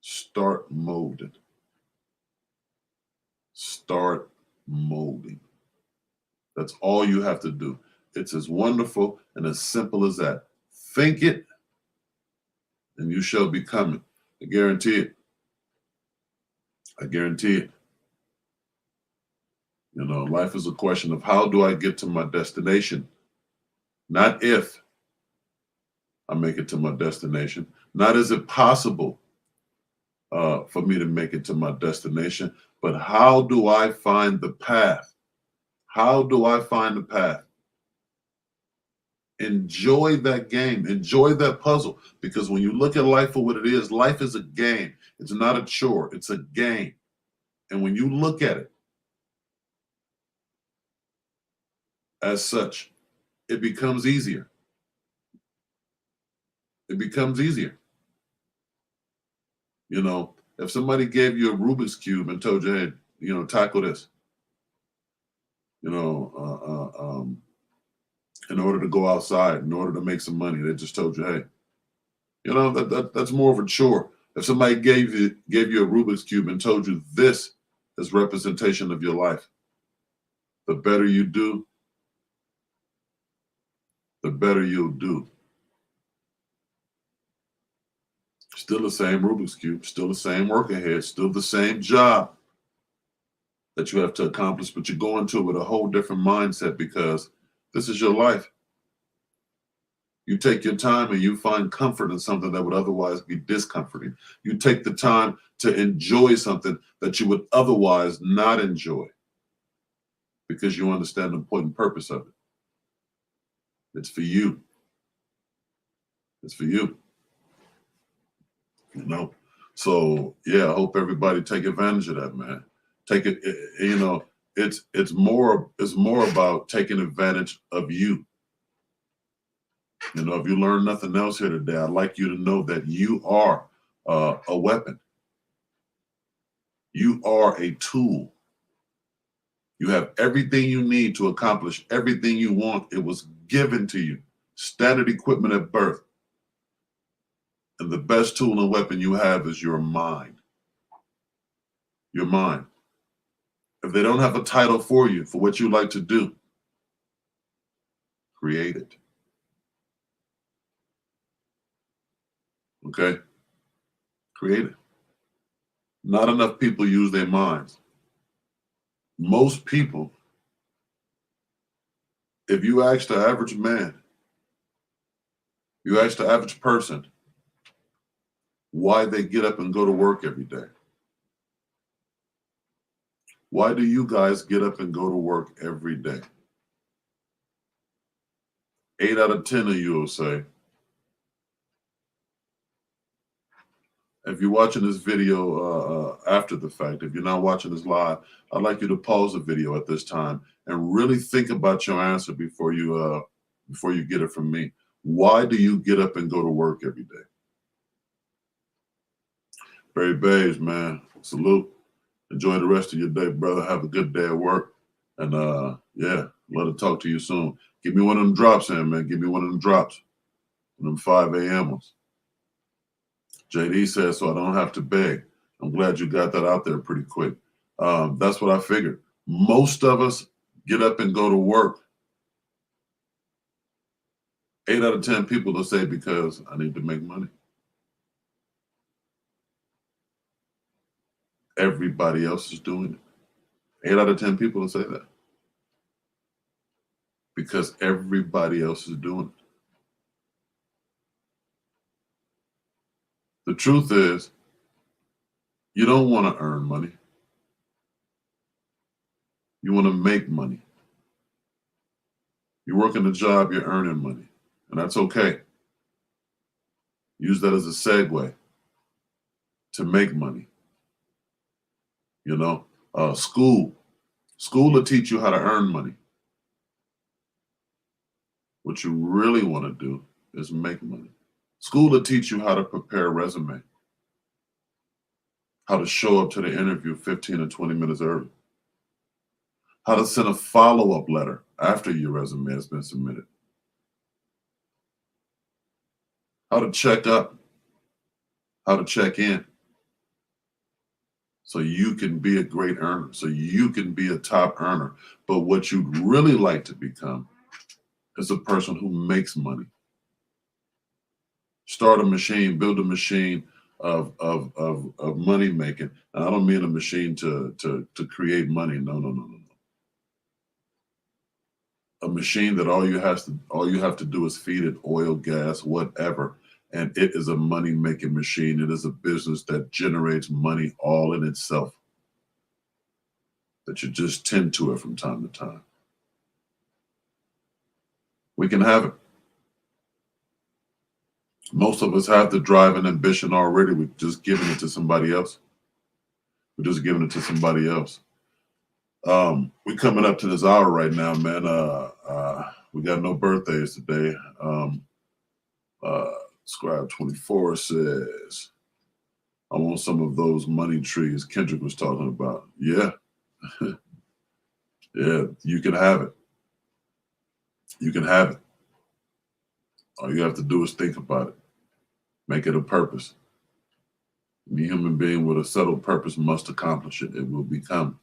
start molding. Start molding. That's all you have to do. It's as wonderful and as simple as that. Think it, and you shall become it. I guarantee it. I guarantee it. Life is a question of how do I get to my destination? Not if I make it to my destination. Not is it possible for me to make it to my destination, but how do I find the path? How do I find the path? Enjoy that game. Enjoy that puzzle. Because when you look at life for what it is a game. It's not a chore. It's a game. And when you look at it as such, it becomes easier. It becomes easier. If somebody gave you a Rubik's Cube and told you, hey, tackle this, in order to go outside, in order to make some money, they just told you, hey, that's more of a chore. If somebody gave you a Rubik's Cube and told you this is representation of your life, the better you do, the better you'll do. Still the same Rubik's Cube, still the same work ahead, still the same job that you have to accomplish, but you're going to it with a whole different mindset because this is your life. You take your time and you find comfort in something that would otherwise be discomforting. You take the time to enjoy something that you would otherwise not enjoy because you understand the important purpose of it. It's for you. It's for you. You know? So yeah, I hope everybody take advantage of that, man. Take it, you know, it's more about taking advantage of you. You know, if you learn nothing else here today, I'd like you to know that you are a weapon. You are a tool. You have everything you need to accomplish everything you want. It was given to you. Standard equipment at birth. And the best tool and weapon you have is your mind. Your mind. If they don't have a title for you, for what you like to do, create it. Okay? Create it. Not enough people use their minds. Most people, if you ask the average man, you ask the average person why they get up and go to work every day. Why do you guys get up and go to work every day? 8 out of 10 of you will say, if you're watching this video after the fact, if you're not watching this live, I'd like you to pause the video at this time and really think about your answer before you get it from me. Why do you get up and go to work every day? Barry Bays, man, salute. Enjoy the rest of your day, brother. Have a good day at work. And yeah, love to talk to you soon. Give me one of them drops in, man. Give me one of them drops. Them 5 a.m.ers. JD says, so I don't have to beg. I'm glad you got that out there pretty quick. That's what I figured. Most of us get up and go to work. 8 out of 10 people will say, because I need to make money. Everybody else is doing it. 8 out of 10 people will say that. Because everybody else is doing it. The truth is, you don't want to earn money. You want to make money. You're working a job, you're earning money. And that's okay. Use that as a segue to make money. You know, school will teach you how to earn money. What you really want to do is make money. School will teach you how to prepare a resume, how to show up to the interview 15 or 20 minutes early, how to send a follow-up letter after your resume has been submitted, how to check up, how to check in, so you can be a great earner, so you can be a top earner. But what you'd really like to become is a person who makes money. Start a machine, build a machine of money making. And I don't mean a machine to create money. No. A machine that all you have to do is feed it oil, gas, whatever. And it is a money making machine. It is a business that generates money all in itself. That you just tend to it from time to time. We can have it. Most of us have the drive and ambition already. We're just giving it to somebody else. We're coming up to this hour right now, man. We got no birthdays today. Scribe 24 says, I want some of those money trees Kendrick was talking about. Yeah. Yeah, you can have it. You can have it. All you have to do is think about it. Make it a purpose. Any human being with a settled purpose must accomplish it. It will become.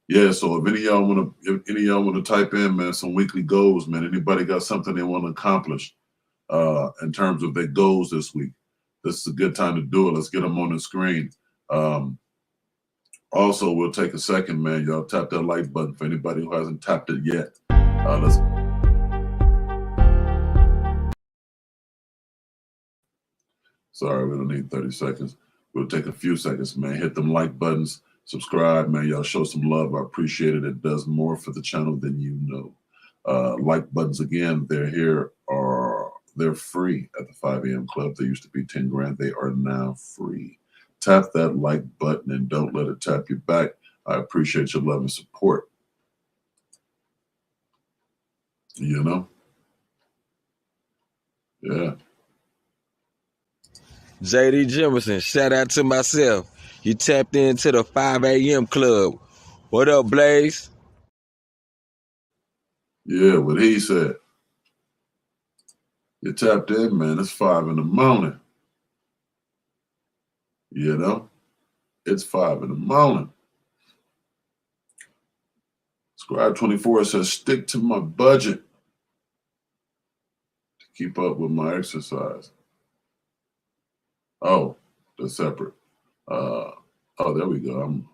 Yeah, so if any of y'all want to type in, man, some weekly goals, man. Anybody got something they want to accomplish in terms of their goals this week? This is a good time to do it. Let's get them on the screen. Also, we'll take a second, man. Y'all tap that like button for anybody who hasn't tapped it yet. Sorry, we don't need 30 seconds. We'll take a few seconds, man. Hit them like buttons. Subscribe, man. Y'all show some love. I appreciate it. It does more for the channel than you know. Like buttons again. They're free at the 5 a.m. Club. They used to be 10 grand. They are now free. Tap that like button and don't let it tap you back. I appreciate your love and support. You know? Yeah. JD Jimerson, shout out to myself. You tapped into the 5 a.m. Club. What up, Blaze? Yeah, what he said. You tapped in, man. It's 5 in the morning. You know? It's 5 in the morning. Scribe 24 says, stick to my budget to keep up with my exercise. Oh, that's separate. Oh, there we go.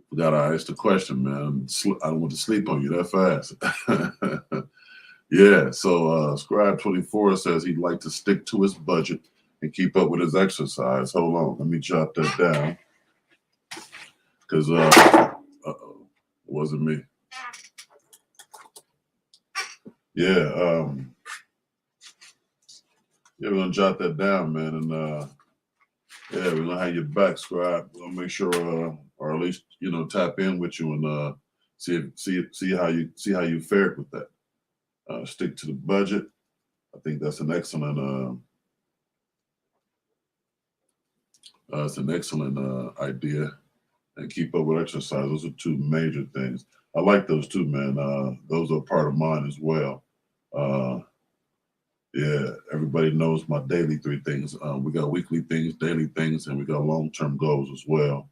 Forgot I asked the question, man. I don't want to sleep on you that fast. Yeah, so Scribe 24 says he'd like to stick to his budget and keep up with his exercise. Hold on, let me jot that down. Because, uh-oh, it wasn't me. Yeah, we're going to jot that down, man. And, yeah, we're going to have your back, Scribe. We'll make sure, or at least, you know, tap in with you and see how you fared with that. Stick to the budget. I think that's an excellent idea. And keep up with exercise. Those are two major things. I like those too, man. Those are part of mine as well. Yeah, everybody knows my daily 3 things. We got weekly things, daily things, and we got long-term goals as well.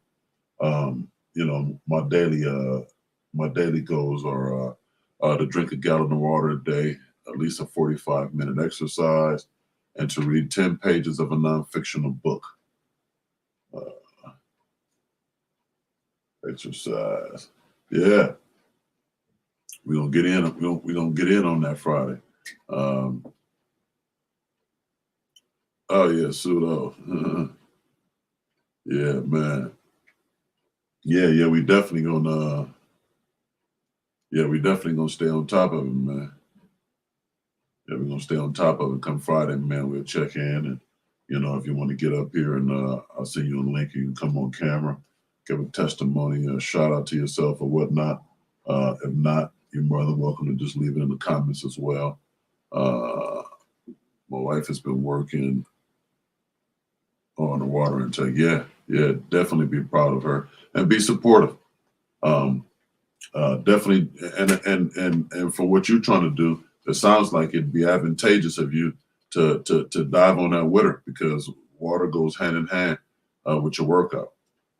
You know, my daily goals are to drink a gallon of water a day, at least a 45-minute exercise, and to read 10 pages of a non-fictional book. Exercise. Yeah. We're gonna get in. We're gonna get in on that Friday. Oh yeah, pseudo. Yeah, man. Yeah, we definitely gonna stay on top of it, man. Yeah, we're gonna stay on top of it. Come Friday, man, we'll check in, and you know, if you want to get up here, and I'll send you a link. You can come on camera, give a testimony, a shout out to yourself or whatnot. If not, you're more than welcome to just leave it in the comments as well. My wife has been working on the water intake. Yeah, definitely be proud of her and be supportive. Definitely, and for what you're trying to do, it sounds like it'd be advantageous of you to dive on that with her, because water goes hand in hand with your workout.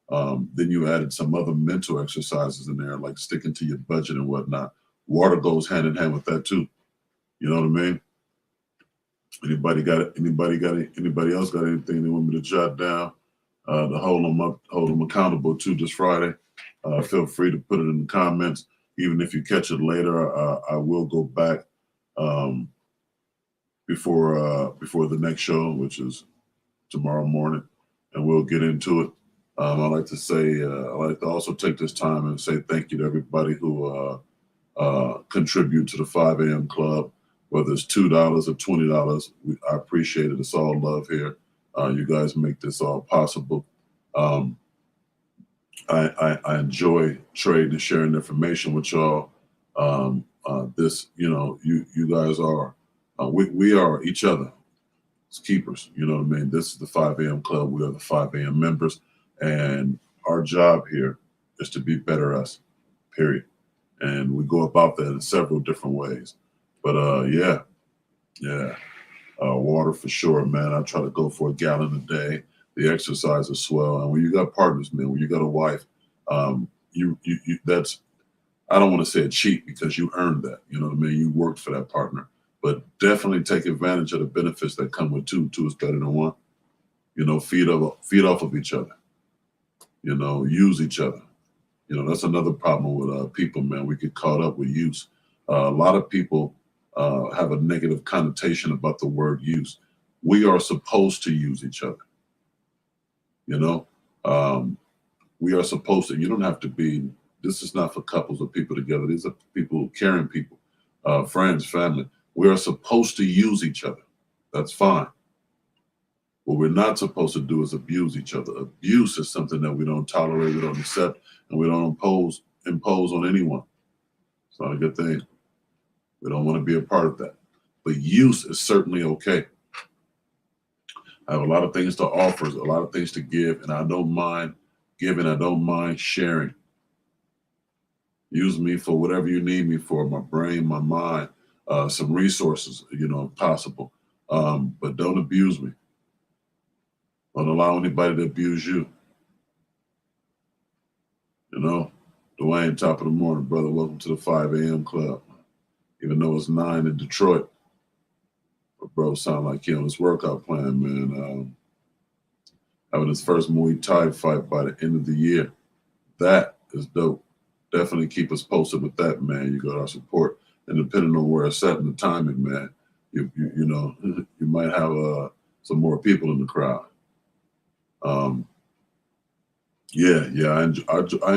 Then you added some other mental exercises in there, like sticking to your budget and whatnot. Water goes hand in hand with that too. You know what I mean? Anybody else got anything they want me to jot down to hold them accountable to this Friday? Feel free to put it in the comments. Even if you catch it later, I will go back before the next show, which is tomorrow morning, and we'll get into it. I'd like to also take this time and say thank you to everybody who contribute to the 5 a.m. Club, whether it's $2 or $20. I appreciate it. It's all love here. You guys make this all possible. I enjoy trading and sharing information with y'all. This, you know, you guys are, we are each other. It's keepers. You know what I mean? This is the 5 a.m. Club. We are the 5 a.m. members. And our job here is to be better us, period. And we go about that in several different ways. But water for sure, man. I try to go for a gallon a day. The exercise is swell. And when you got partners, man, when you got a wife, that's, I don't want to say a cheat, because you earned that. You know what I mean? You worked for that partner. But definitely take advantage of the benefits that come with two. Two is better than one. You know, feed off of each other. You know, use each other. You know, that's another problem with people, man. We get caught up with use. A lot of people have a negative connotation about the word use. we are supposed to use each other. You know, we are supposed to. You don't have to be. This is not for couples or people together. These are people, caring people, friends, family. We are supposed to use each other. That's fine. What we're not supposed to do is abuse each other. Abuse is something that we don't tolerate, we don't accept, and we don't impose on anyone. It's not a good thing. We don't want to be a part of that. But use is certainly okay. I have a lot of things to offer, a lot of things to give, and I don't mind giving. I don't mind sharing. Use me for whatever you need me for, my brain, my mind, some resources, you know, if possible. But don't abuse me. Don't allow anybody to abuse you. You know, Dwayne, top of the morning, brother. Welcome to the 5 a.m. club. Even though it's 9 in Detroit. But bro, sound like he on his workout plan, man. Having his first Muay Thai fight by the end of the year. That is dope. Definitely keep us posted with that, man. You got our support. And depending on where it's at and the timing, man, you know, you might have some more people in the crowd. I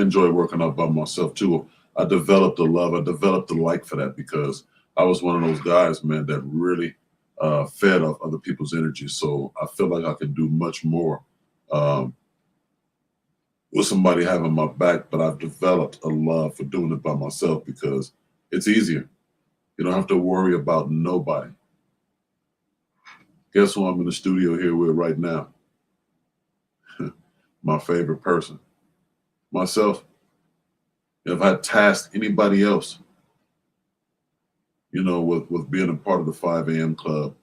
enjoy working out by myself too. I developed a love, I developed a like for that because I was one of those guys, man, that really fed off other people's energy. So I feel like I can do much more with somebody having my back, but I've developed a love for doing it by myself because it's easier. You don't have to worry about nobody. Guess who I'm in the studio here with right now? My favorite person. Myself. If I tasked anybody else, you know, with being a part of the 5 a.m. club,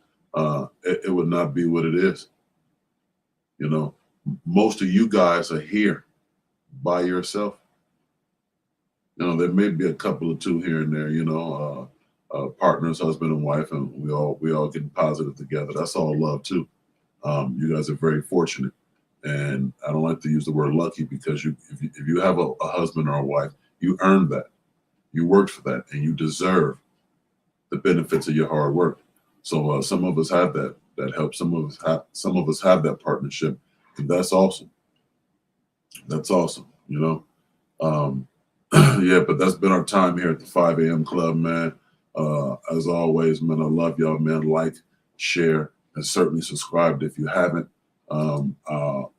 it would not be what it is. You know, most of you guys are here by yourself. You know, there may be a couple or two here and there, you know, partners, husband and wife, and we all getting positive together. That's all love too. You guys are very fortunate. And I don't like to use the word lucky because if you have a husband or a wife, you earned that. You worked for that and you deserve the benefits of your hard work. So some of us have that help. Some of us have that partnership. And that's awesome. That's awesome, you know. Yeah, but that's been our time here at the 5 a.m. club, man. As always, man, I love y'all, man. Like, share, and certainly subscribe if you haven't.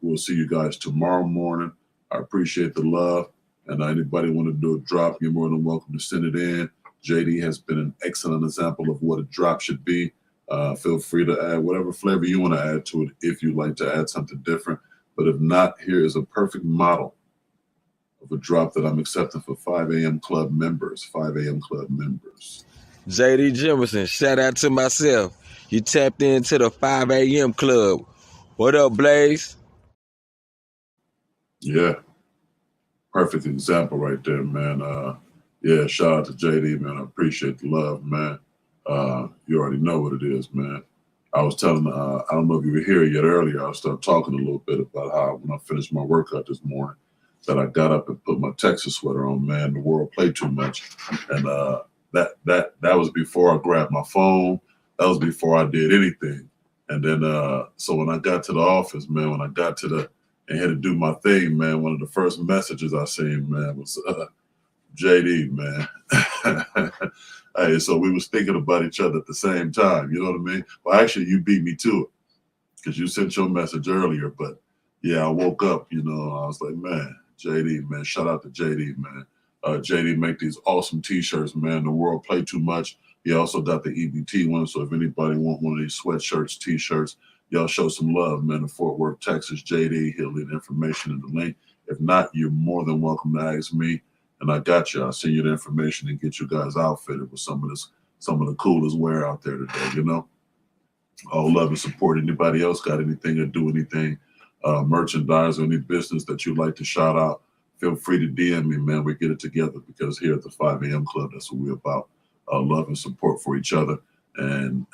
We'll see you guys tomorrow morning. I appreciate the love. And anybody want to do a drop, you're more than welcome to send it in. JD has been an excellent example of what a drop should be. Feel free to add whatever flavor you want to add to it if you'd like to add something different. But if not, here is a perfect model of a drop that I'm accepting for 5 a.m. club members. 5 a.m. club members. JD Jimerson, shout out to myself. You tapped into the 5 a.m. club. What up, Blaze? Yeah. Perfect example right there, man. Yeah, shout out to JD, man. I appreciate the love, man. You already know what it is, man. I was telling, I don't know if you were here yet earlier, I started talking a little bit about how when I finished my workout this morning, that I got up and put my Texas sweater on, man. The world played too much. And that was before I grabbed my phone. That was before I did anything. And then, so when I got to the office, man, when I got to and had to do my thing, man, one of the first messages I seen, man, was JD, man. Hey, so we was thinking about each other at the same time, you know what I mean? Well, actually, you beat me to it because you sent your message earlier. But yeah, I woke up, you know, I was like, man, JD, man, shout out to JD, man. JD make these awesome T-shirts, man. The world play too much. He also got the EBT one, so if anybody want one of these sweatshirts, T-shirts, y'all show some love, man. In Fort Worth, Texas, JD, he'll leave information in the link. If not, you're more than welcome to ask me, and I got you. I'll send you the information and get you guys outfitted with some of the coolest wear out there today, you know? All love and support. Anybody else got anything or do anything, merchandise or any business that you'd like to shout out, feel free to DM me, man. We get it together because here at the 5 a.m. club, that's what we're about. Love and support for each other, and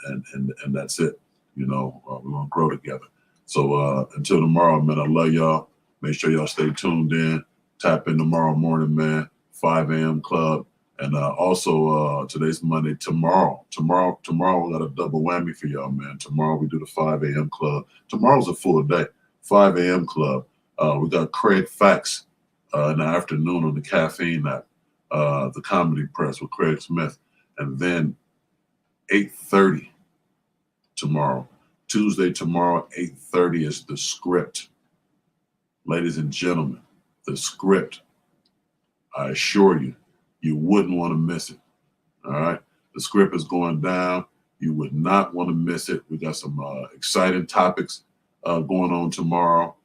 that's it. You know, we're gonna grow together. So until tomorrow, man, I love y'all. Make sure y'all stay tuned in. Tap in tomorrow morning, man. 5 a.m. club, And also today's Monday. Tomorrow we got a double whammy for y'all, man. Tomorrow we do the 5 a.m. club. Tomorrow's a full day. 5 a.m. club. We got Craig Facts in the afternoon on the Caffeine app, the Comedy Press with Craig Smith, and then 8:30 tomorrow. Tuesday tomorrow, 8:30 is the script. Ladies and gentlemen, the script. I assure you, you wouldn't want to miss it. All right. The script is going down. You would not want to miss it. We got some exciting topics going on tomorrow.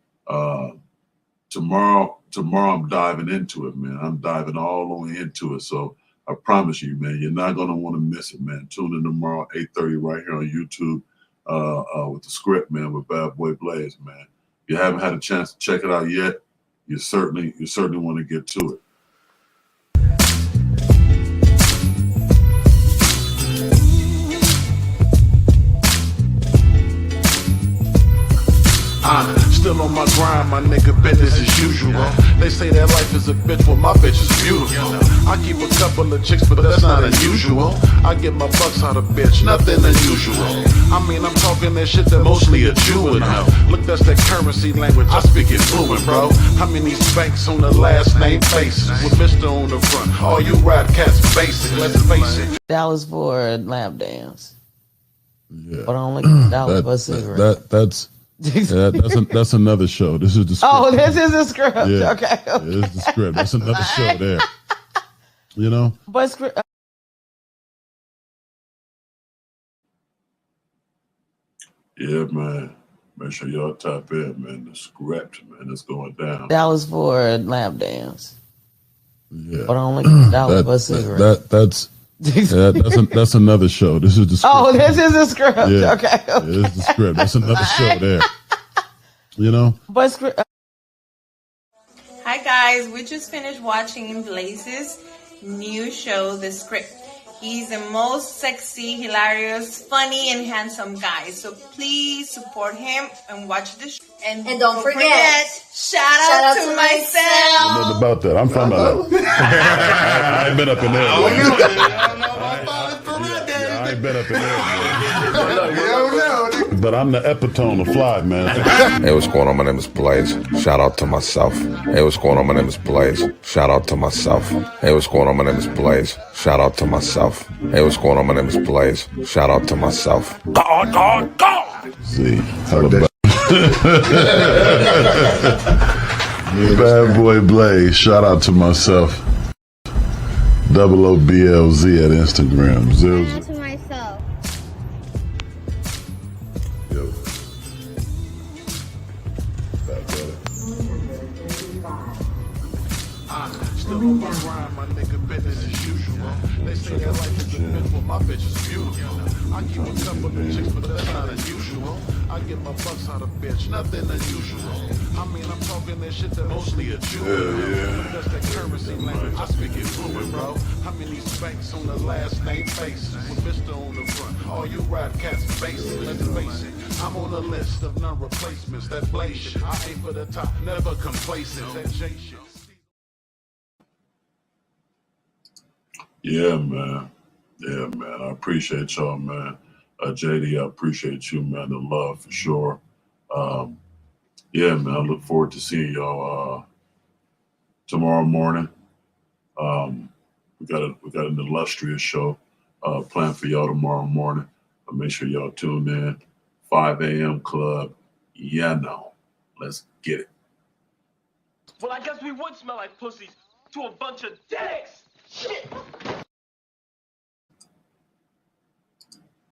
Tomorrow I'm diving into it, man. I'm diving all the way into it. So I promise you, man, you're not going to want to miss it, man. Tune in tomorrow, 8:30 right here on YouTube with the script, man, with Bad Boy Blaze, man. If you haven't had a chance to check it out yet, you certainly want to get to it. Still on my grind, my nigga, business as usual. They say that life is a bitch, well my bitch is beautiful. I keep a couple of chicks, but that's not unusual. I get my bucks out of bitch, nothing unusual. I mean, I'm talking that shit that mostly a Jew would know. Look, that's that currency language, I speak it fluent, bro. How many banks on the last name faces with Mr. on the front? All you rap cats basic, let's face it. $1 for a lap dance. Yeah. But only $1 for a cigarette. That's another show. This is the script. Oh, this is a script. Yeah. Okay. Yeah, this is the script. That's another show there. You know? But script. Yeah, man. Make sure y'all tap in, man. The script, man, it's going down. $1 for a lap dance. Yeah. But only $1 for a cigarette. That's another show. This is the script. Oh, this is a script. Yeah. Okay. Yeah, this is the script. That's another show there. You know? But script. Hi guys, we just finished watching Blaze's new show, The Script. He's the most sexy, hilarious, funny, and handsome guy. So please support him and watch the show. And don't forget, shout out to myself. Nothing about that. I'm from LA. I ain't been up in there. I ain't been up in there. But I'm the epitome of fly, man. Hey, what's going on? My name is Blaze. Shout out to myself. Hey, what's going on? My name is Blaze. Shout out to myself. Hey, what's going on? My name is Blaze. Shout out to myself. Hey, what's going on? My name is Blaze. Shout out to myself. God. See, Bad Boy Blaze. Shout out to myself. OOBLZ at Instagram. To myself. Yo. Still on my grind, my nigga, business as usual. They say that life is a bitch, well my bitch is beautiful. I keep a couple of chicks, but that's not unusual. I get my bucks out of bitch, nothing unusual. I mean, I'm talking that shit that mostly a Jew. That's that currency language, I speak it fluent, bro. How many banks on the last name faces with Mr. on the front? All you rap cats basic, let's face it. I'm on a list of non-replacements, that blaze shit. I aim for the top, never complacent, that J shit. Yeah, man. I appreciate y'all, man. JD, I appreciate you, man. The love for sure. Yeah, man. I look forward to seeing y'all tomorrow morning. We got an illustrious show planned for y'all tomorrow morning. Make sure y'all tune in. 5 a.m. club. Yeah, no. Let's get it. Well, I guess we would smell like pussies to a bunch of dicks. Shit.